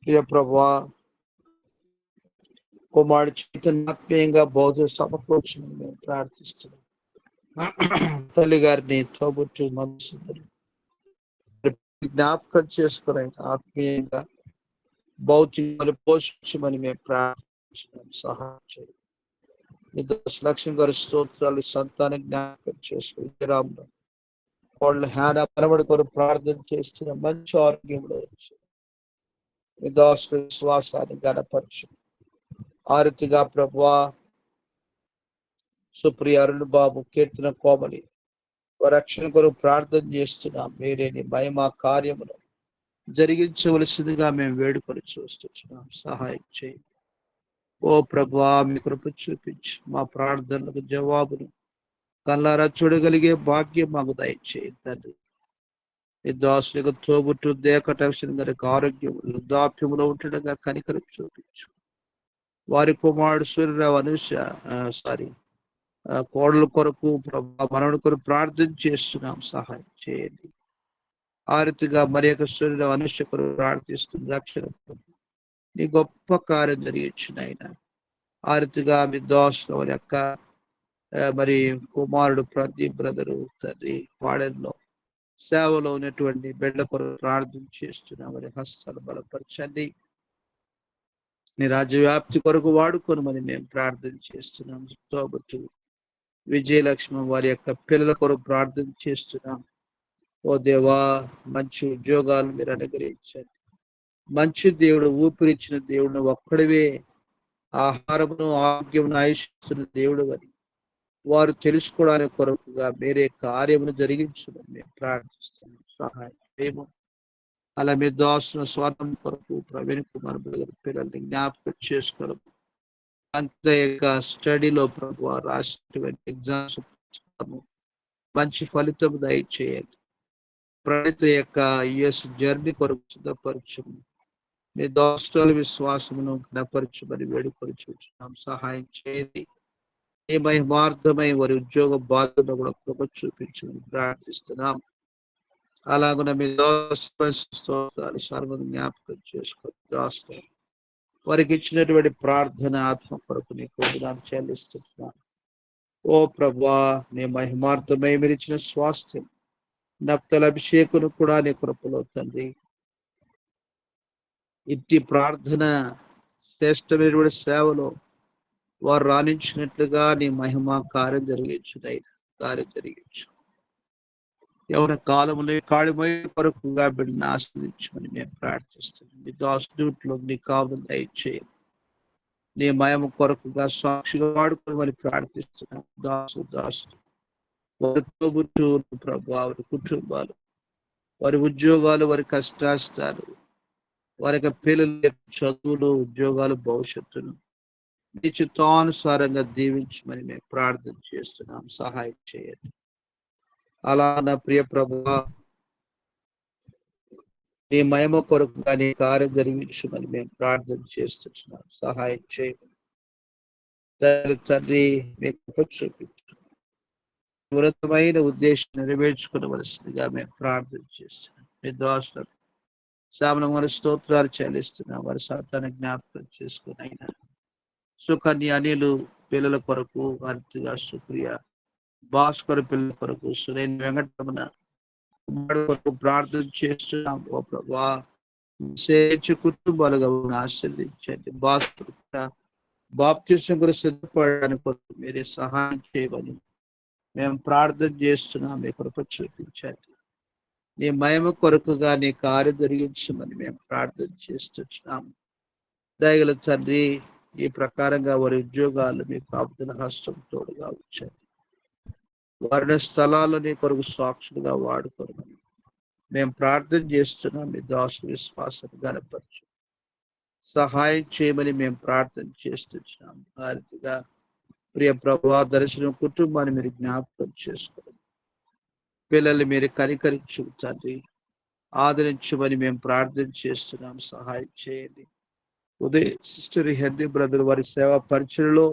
ప్రియ ప్రభువా, కుమారుడు చైతన్యాత్మీయంగా బౌద్ధ సమకూర్చుని మేము ప్రార్థిస్తున్నాం. తల్లి గారిని తోబుట్టు మనసుని జ్ఞాపకం చేసుకుని ఆత్మీయంగా భౌతికలు పోషించమని మేము ప్రార్థిస్తున్నాం. సహాయం చేయండి. ఈ 10 లక్షల గారి స్తోత్రాలు సంతాన జ్ఞాపకం చేసుకుని రాములు వాళ్ళ హ్యాన పరమడి కొరకు ప్రార్థన చేస్తున్న మంచి ఆరోగ్యంలో మీ దాసుల విశ్వాసాన్ని గణపరచు. ఆరతిగా ప్రభువా సుప్రియ అరుణ్ బాబు కీర్తన కోమలి రక్షణ కొరకు ప్రార్థన చేస్తున్నాం. మీరే నీ మహిమ కార్యమును జరిగించవలసిందిగా మేము వేడుకొని చూస్తున్నాం. సహాయం చేయండి. ఓ ప్రభువా మీ కృప చూపించి మా ప్రార్థనలకు జవాబును కళ్ళారా చూడగలిగే భాగ్యం మాకు దయచేయండి తండ్రి. ఈ దాసులకు తోబుట్టు దేకటక్షణ గారికి ఆరోగ్యం వృద్ధాప్యములో ఉంటుండగా కనికరం చూపించు. వారి కుమారుడు సూర్యరావు అనుష కోడల కొరకు మనవడి కొరకు ప్రార్థన చేస్తున్నాం. సహాయం చేయండి. ఆ రీతిగా మరి యొక్క సూర్యరావు అనుష కొరకు ప్రార్థిస్తుంది. రక్షణ నీ గొప్ప కార్యం జరిగించిన ఆయన ఆ రీతిగా మీ దాసులు వారి యొక్క మరి కుమారుడు ప్రదీప్ బ్రదరు తండ్రి పాడెల్లో సేవలో ఉన్నటువంటి బిడ్డ కొరకు ప్రార్థన చేస్తున్నా. మరి హస్తాలు బలపరచండి. నీ రాజ్యవ్యాప్తి కొరకు వాడుకొని మేము ప్రార్థన చేస్తున్నాం. తోబుట్టు విజయలక్ష్మి వారి యొక్క పిల్లల కొరకు ప్రార్థన చేస్తున్నాం. ఓ దేవా మంచి ఉద్యోగాలు మీరు అనుగ్రహించండి. మంచి దేవుడు ఊపిరిచ్చిన దేవుడు ఒక్కడివే ఆహారమును ఆరోగ్యమును ఆయుష్స్తున్న దేవుడు అని వారు తెలుసుకోవడానికి కొరకుగా మీరే కార్యమును జరిగించమని మేము ప్రార్థిస్తున్నాం. సహాయం చేయము. అలా మీ దాసుల స్వాతం కొరకు ప్రవీణ్ కుమార్ పిల్లల్ని జ్ఞాపకం చేసుకోవడం అంత యొక్క స్టడీలో ప్రభు రాసినటువంటి ఎగ్జామ్స్ మంచి ఫలితం దయచేయండి. ప్రణిత యొక్క యుఎస్ జర్నీ కొరకు సిద్ధపరచము. మీ దాసుల విశ్వాసమును ఘనపరచమని వేడుకొని చూస్తున్నాం. సహాయం చేయండి. ఏ మహిమార్థమై వారి ఉద్యోగ బాధ్యత కూడా కృప చూపించమని ప్రార్థిస్తున్నాం. అలాగున మీ స్తోత్రాలు సర్వను జ్ఞాపకం చేసుకొని దాస్తారు వారికి ఇచ్చినటువంటి ప్రార్థన ఆత్మ కొరకు నీకు వందనాలు చెల్లిస్తున్నాను. ఓ ప్రభువా నీ మహిమార్థమై మీరు ఇచ్చిన స్వాస్థ్యం నప్తల అభిషేకును కూడా నీ కృపలో తండ్రి ఇట్టి ప్రార్థన శ్రేష్టమైనటువంటి సేవలో వారు రాణించినట్లుగా నీ మహిమ కార్యం జరిగించు. ఎవరి కాలంలో కాళిమయ కొరకుగా బిడ్డను ఆశ్రయించమని మేము ప్రార్థిస్తున్నాం. మీ దాసులో నీ కావును దయచేయండి. నీ మహిమ కొరకుగా సాక్షిగా వాడుకోమని ప్రార్థిస్తున్నాం. దాసులు వారితో ప్రభు వారి కుటుంబాలు వారి ఉద్యోగాలు వారి కష్టాలు వారి యొక్క పిల్లల చదువులు ఉద్యోగాలు భవిష్యత్తును నీ చిత్తానుసారంగా దీవించమని మేము ప్రార్థన చేస్తున్నాం. సహాయం చేయండి. అలా నా ప్రియ ప్రభువా నీ మహిమ కొరకుగా నీ కార్యం జరిగించమని మేము ప్రార్థన చేస్తున్నాం. సహాయం చేయండి తండ్రి. మీకు చూపించు ఉన్నతమైన ఉద్దేశం నెరవేర్చుకోవలసిందిగా మేము ప్రార్థన చేస్తున్నాం. మీ దాసులు సామన వారి స్తోత్రాలు చెల్లిస్తున్నాం. వారి సంతాన జ్ఞాపకం చేసుకుని అయినా సుకన్య అనిలు పిల్లల కొరకు అర్తిగా సుప్రియ భాస్కర్ పిల్లల కొరకు సురేన్ వెంకటరమణ కొరకు ప్రార్థన చేస్తున్నాం. ఓ ప్రభా కుటుంబాలుగా ఆశీర్వదించండి. భాస్కర్ బాప్తిసం కొరకు సిద్ధపడడానికి కొరకు మీరే సహాయం చేయమని మేము ప్రార్థన చేస్తున్నాం. మీ కృప చూపించండి. నీ మహిమ కొరకుగా నీ కార్యం జరిగించమని మేము ప్రార్థన చేస్తున్నాం. దయగల తండ్రి ఈ ప్రకారంగా వారి ఉద్యోగాలు మీ కాపుదల హస్తం తోడుగా ఉంచండి. వారి స్థలాలు నీ కొరకు సాక్షులుగా వాడుకోమని మేము ప్రార్థన చేస్తున్నాం. మీ దాసుల విశ్వాసం గణపరచు సహాయం చేయమని మేము ప్రార్థన చేస్తున్నాం. ఆ రీతిగా ప్రియ ప్రభువా దర్శనం కుటుంబాన్ని మీరు జ్ఞాపకం చేసుకోండి. పిల్లల్ని మీరు కనికరించు తండ్రి ఆదరించమని మేము ప్రార్థన చేస్తున్నాం. సహాయం చేయండి. ఉదయ్ సిస్టర్ హెన్రీ బ్రదర్ వారి సేవా పరిచయలో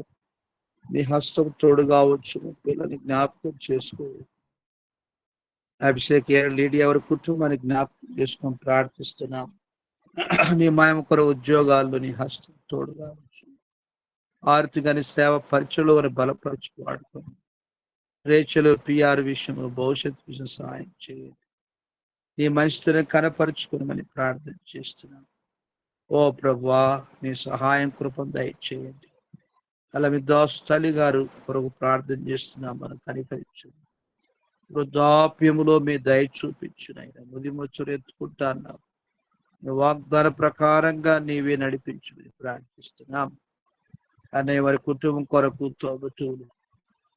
మీ హస్తం తోడుగా వచ్చు. పిల్లల్ని జ్ఞాపకం చేసుకో. అభిషేక్ లీడియా వారి కుటుంబాన్ని జ్ఞాపకం చేసుకొని ప్రార్థిస్తున్నాం. నీ మహిమ కొరకు ఉద్యోగాల్లో నీ హస్తం తోడుగా వచ్చు. ఆర్తిగాని సేవ పరిచయలో వారిని బలపరచు వాడుకొని రేచలు పిఆర్ విషయంలో భవిష్యత్తు విషయం సహాయం చేయండి. నీ మనిషితోనే కనపరుచుకోమని ప్రార్థన చేస్తున్నాను. ఓ ప్రభువా, మీ సహాయం కృపను దయచేయండి. అలా మీ దాసు తల్లి గారు కొరకు ప్రార్థన చేస్తున్నాం. మనం కనికరించండి. వృద్ధాప్యములో మీ దయ చూపించునైనా ముదిముచ్చులు ఎత్తుకుంటా అన్నావు. నీ వాగ్దాన ప్రకారంగా నీవే నడిపించుకుని ప్రార్థిస్తున్నాం. అన్నయ్య వారి కుటుంబం కొరకు తోబుతువులు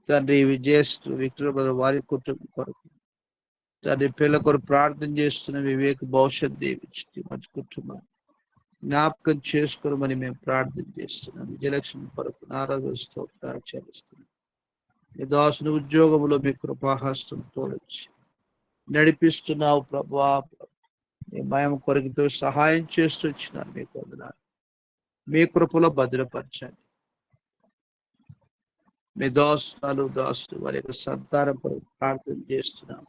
తండ్రి విజయస్తు విక్రమ వారి కుటుంబం కొరకు తండ్రి పిల్లల కొరకు ప్రార్థన చేస్తున్న వివేక్ భవిష్యత్ దీవించి మంచి కుటుంబాన్ని జ్ఞాపకం చేసుకోమని మేము ప్రార్థన చేస్తున్నాం. విజయలక్ష్మి కొరకు నారాజు స్తోత్రాలు చెల్లిస్తున్నాం. మీ దాసుని ఉద్యోగంలో మీ కృపాహస్తం తోడొచ్చి నడిపిస్తున్నావు ప్రభువా. మీ మహిమ కొరకుతో సహాయం చేస్తూ వచ్చినారు. మీకు వందనాలు. మీ కృపలో భద్రపరచండి. మీ దాసులు వారి యొక్క సంతానం కొరకు ప్రార్థన చేస్తున్నాం.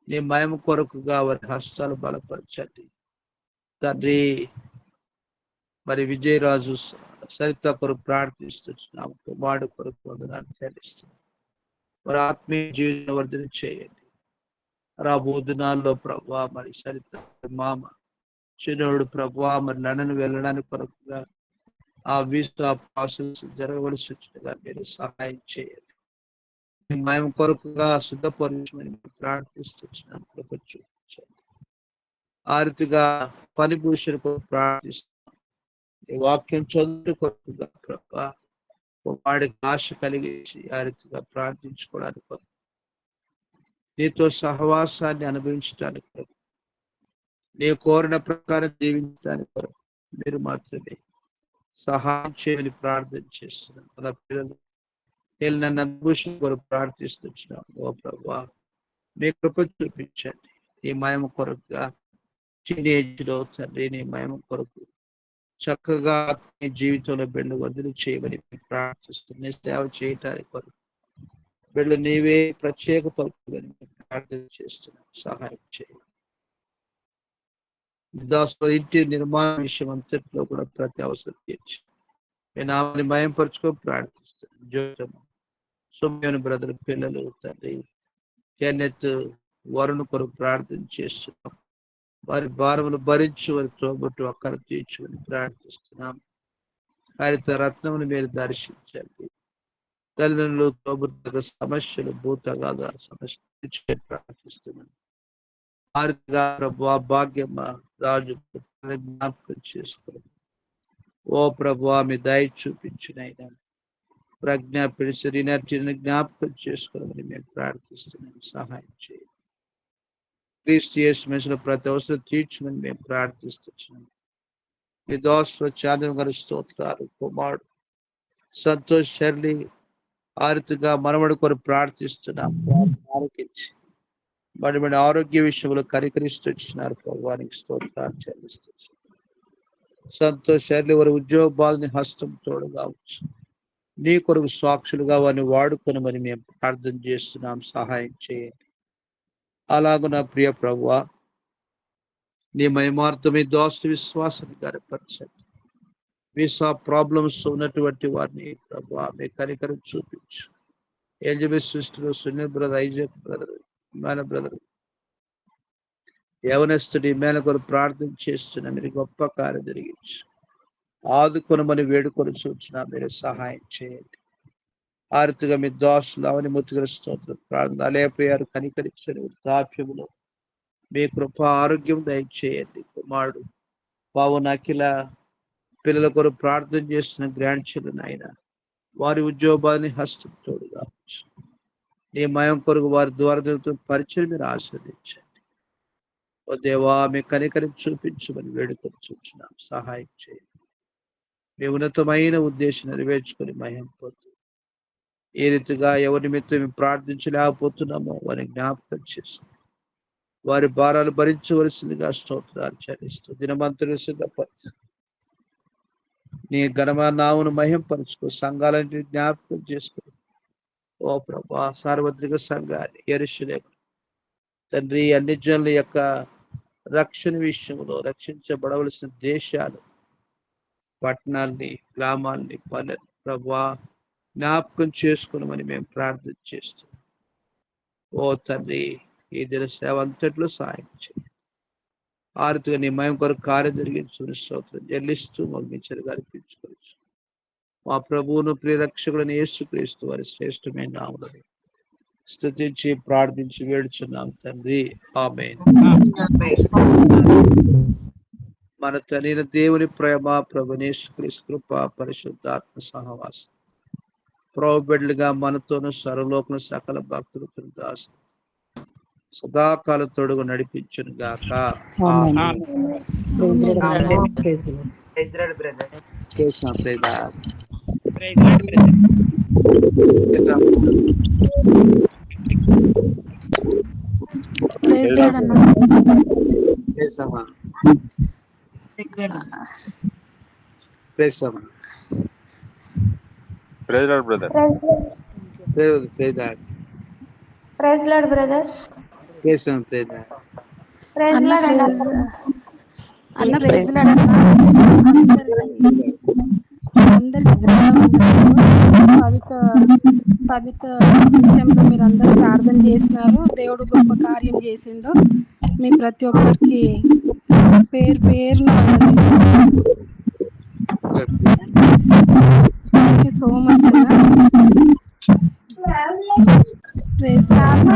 నీ మహిమ కొరకుగా వారి హస్తాలు బలపరచండి తండ్రి. మరి విజయరాజు సరిత కొరకు ప్రార్థిస్తున్నాం. కుమారుడు కొరకు వందనాలు చెల్లిస్తున్నాం. మరి ఆత్మీయ జీవితం వర్ధన చేయండి. రాబో దినాల్లో ప్రభా మరి సరిత మామ చిన్నోడు ప్రభా మరి లండన్ వెళ్ళడానికి కొరకుగా ఆ వీసా ప్రాసెస్ జరగవలసి వచ్చినగా మీరు సహాయం చేయండి. మేము కొరకుగా సిద్ధపరచమని ప్రార్థిస్తున్నాం. కృప చూపించండి. ఆ రీతిగా పనిభూషణ కొరకు ప్రార్థిస్తున్నాం. ఈ వాక్యం చదువు కొరకుగా ప్రభా వాడికి ఆశ కలిగించి ఆ రీతిగా ప్రార్థించుకోవడానికి కొరకు నీతో సహవాసాన్ని అనుభవించడానికి కొరకు నీ కోరిన ప్రకారం జీవించడానికి కొరకు మీరు మాత్రమే సహాయం చేయని ప్రార్థన చేస్తున్నాం. అలా పిల్లలు నన్ను అనుభూషణ కొరకు ప్రార్థిస్తున్నాం. ఓ ప్రభా మీ కృప చూపించండి. నీ మహిమ కొరకుగా టీనేజ్లో తండ్రి నీ మహిమ కొరకు చక్కగా నీ జీవితంలో బిడ్డలు వదిలి చేయమని ప్రార్థిస్తున్న సేవ చేయటానికి కొరకు బిడ్డలు నీవే ప్రత్యేక పలుకులని ప్రార్థన చేస్తున్నాం. సహాయం చేయండి. ఇంటి నిర్మాణ విషయం అంతట్లో కూడా ప్రతి అవసరం తీర్చి నేను ఆమెను మయంపరుచుకో ప్రార్థిస్తాను. జ్యోతమ్మ సోమ్యోని బ్రదర్ పిల్లలు తండ్రి కెన్నెత్ వరుణ్ కొరకు ప్రార్థన చేస్తున్నాం. వారి భారములు భరించి వారి తోబట్టు అక్కర తీర్చుకొని ప్రార్థిస్తున్నాం. హరిత రత్నమును మీరు దర్శించండి. తల్లిదండ్రులు తోబుట్టు సమస్యలు భూతగాథ సమస్య ప్రార్థిస్తున్నాం. భారతిగా ప్రభా భాగ్యమ్మ రాజు జ్ఞాపకం చేసుకోండి. ఓ ప్రభా మీ దయ చూపించినైనా ప్రజ్ఞ పిడిసిరినట్టిని జ్ఞాపకం చేసుకోవాలని మేము ప్రార్థిస్తున్నాం. సహాయం చేయండి. క్రీస్తు యేసు మెస్సులో ప్రతి అవసరం తీర్చమని మేము ప్రార్థిస్తున్నాం. మీ దోస్తులు చాంద్రం గారి స్తోత్రాలు. కుమారుడు సంతోష్ షర్లీ ఆరితిగా మనవడి కొరకు ప్రార్థిస్తున్నాం. ఆరోగ్యించి మరి ఆరోగ్య విషయంలో కనికరిస్తూ వచ్చినారు. ప్రభువానికి స్తోత్రాలు చెల్లిస్తూ సంతోష్ షర్లీ వారి ఉద్యోగ బాలని హస్తం తోడుగా వచ్చు. నీ కొరకు సాక్షులుగా వారిని వాడుకొనమని మేము ప్రార్థన చేస్తున్నాం. సహాయం చేయండి. అలాగ నా ప్రియ ప్రభువా నీ మహిమార్థమే దోస్తు విశ్వాసాన్ని గనపరచండి. వీసా ప్రాబ్లమ్స్ ఉన్నటువంటి వారిని ప్రభువా మీ కనికరం చూపించు. Elizabeth sister, Sunil brother, Isaac brother, ఇమాన బ్రదర్ యవనస్తుడి మేన కొరకు ప్రార్థన చేస్తున్నా. మీరు గొప్ప కార్యం జరిగించు. ఆదుకొనమని వేడుకొని చూచిన మీరు సహాయం చేయండి. ఆరుతిగా మీ దోషులు అవని ముత్తుగల స్తోత్రం ప్రార్థన అలేపోయారు. కనికరించని వృద్ధాప్యములో మీ కృప ఆరోగ్యం దయచేయండి. కుమారుడు పావున అఖిల పిల్లల కొరకు ప్రార్థన చేస్తున్న గ్రాండ్ చిల్డ్రన్ అయినా వారి ఉద్యోగాన్ని హస్తం తోడుగా నీ మయం కొరకు వారి ద్వారా పరిచయం మీరు ఆస్వాదించండి. ఓ దేవా మీ కనికరం చూపించమని వేడుకొని చూస్తున్నాం. సహాయం చేయండి. మీ ఉన్నతమైన ఉద్దేశం నెరవేర్చుకొని మహిమ పొందు. ఏ రీతిగా ఎవరి నిమిత్తం మేము ప్రార్థించలేకపోతున్నామో వారిని జ్ఞాపకం చేసి వారి భారాలు భరించవలసిందిగా స్తోత్రాలు చెల్లిస్తూ దినమంతులు సిద్ధపరచు. నీ ఘనమైన నామమును మహింపరచుకో. సంఘాలని జ్ఞాపకం చేసుకో. ఓ ప్రభా సార్వత్రిక సంఘాన్ని యెరూషలేము తండ్రి అన్ని జనుల యొక్క రక్షణ విషయంలో రక్షించబడవలసిన దేశాలు, పట్టణాల్ని, గ్రామాల్ని, పల్లెలు ప్రభువా జ్ఞాపకం చేసుకున్నామని మేము ప్రార్థన చేస్తున్నాం. ఓ తండ్రి, ఈ దిన సేవ అంతట్లో సాయం చేయండి. ఆరుతుగా నీ మయం కొరకు కార్యం జరిగించుకుని స్తోత్రం చెల్లిస్తూ మగ్గించలుగా అర్పించుకోవచ్చు. మా ప్రభువును ప్రియరక్షకుడని యేసుక్రీస్తు వారి శ్రేష్టమైన నామములో స్తుతించి ప్రార్థించి వేడుచున్నాం తండ్రి, ఆమేన్. మన తండ్రి దేవుని ప్రేమ, ప్రభువైన యేసుక్రీస్తు కృప, పరిశుద్ధాత్మ సహవాసం ప్రభు బిడ్డలుగా మనతోను సర్వలోకం సకల భక్తులతో దాసు సదాకాల తోడుగా నడిపించును గాక. Amen. Amen. Praise lord amen. Brother. Praise lord. Praise lord brother. Krishna Prema. Praise lord brothers. Praise lord అన్న. ప్రేసమా. ప్రేసమా. Praise lord brother. Praise lord brother. ప్రేసమా. ప్రేమ. ప్రైజ్ అన్న లార్డ్ ప్రైజ్ అన్న ప్రైజ్ లార్డ్ అన్న. అందరికి చాలా వందనాలు. పవిత్ర విషయంలో మీరు అందరూ ప్రార్థన చేసినారు. దేవుడు గొప్ప కార్యం చేసిండు. మీ ప్రతి ఒక్కరికి పేరు పేరున వందనాలు. థ్యాంక్ యూ సో మచ్ అన్న. Praise lord.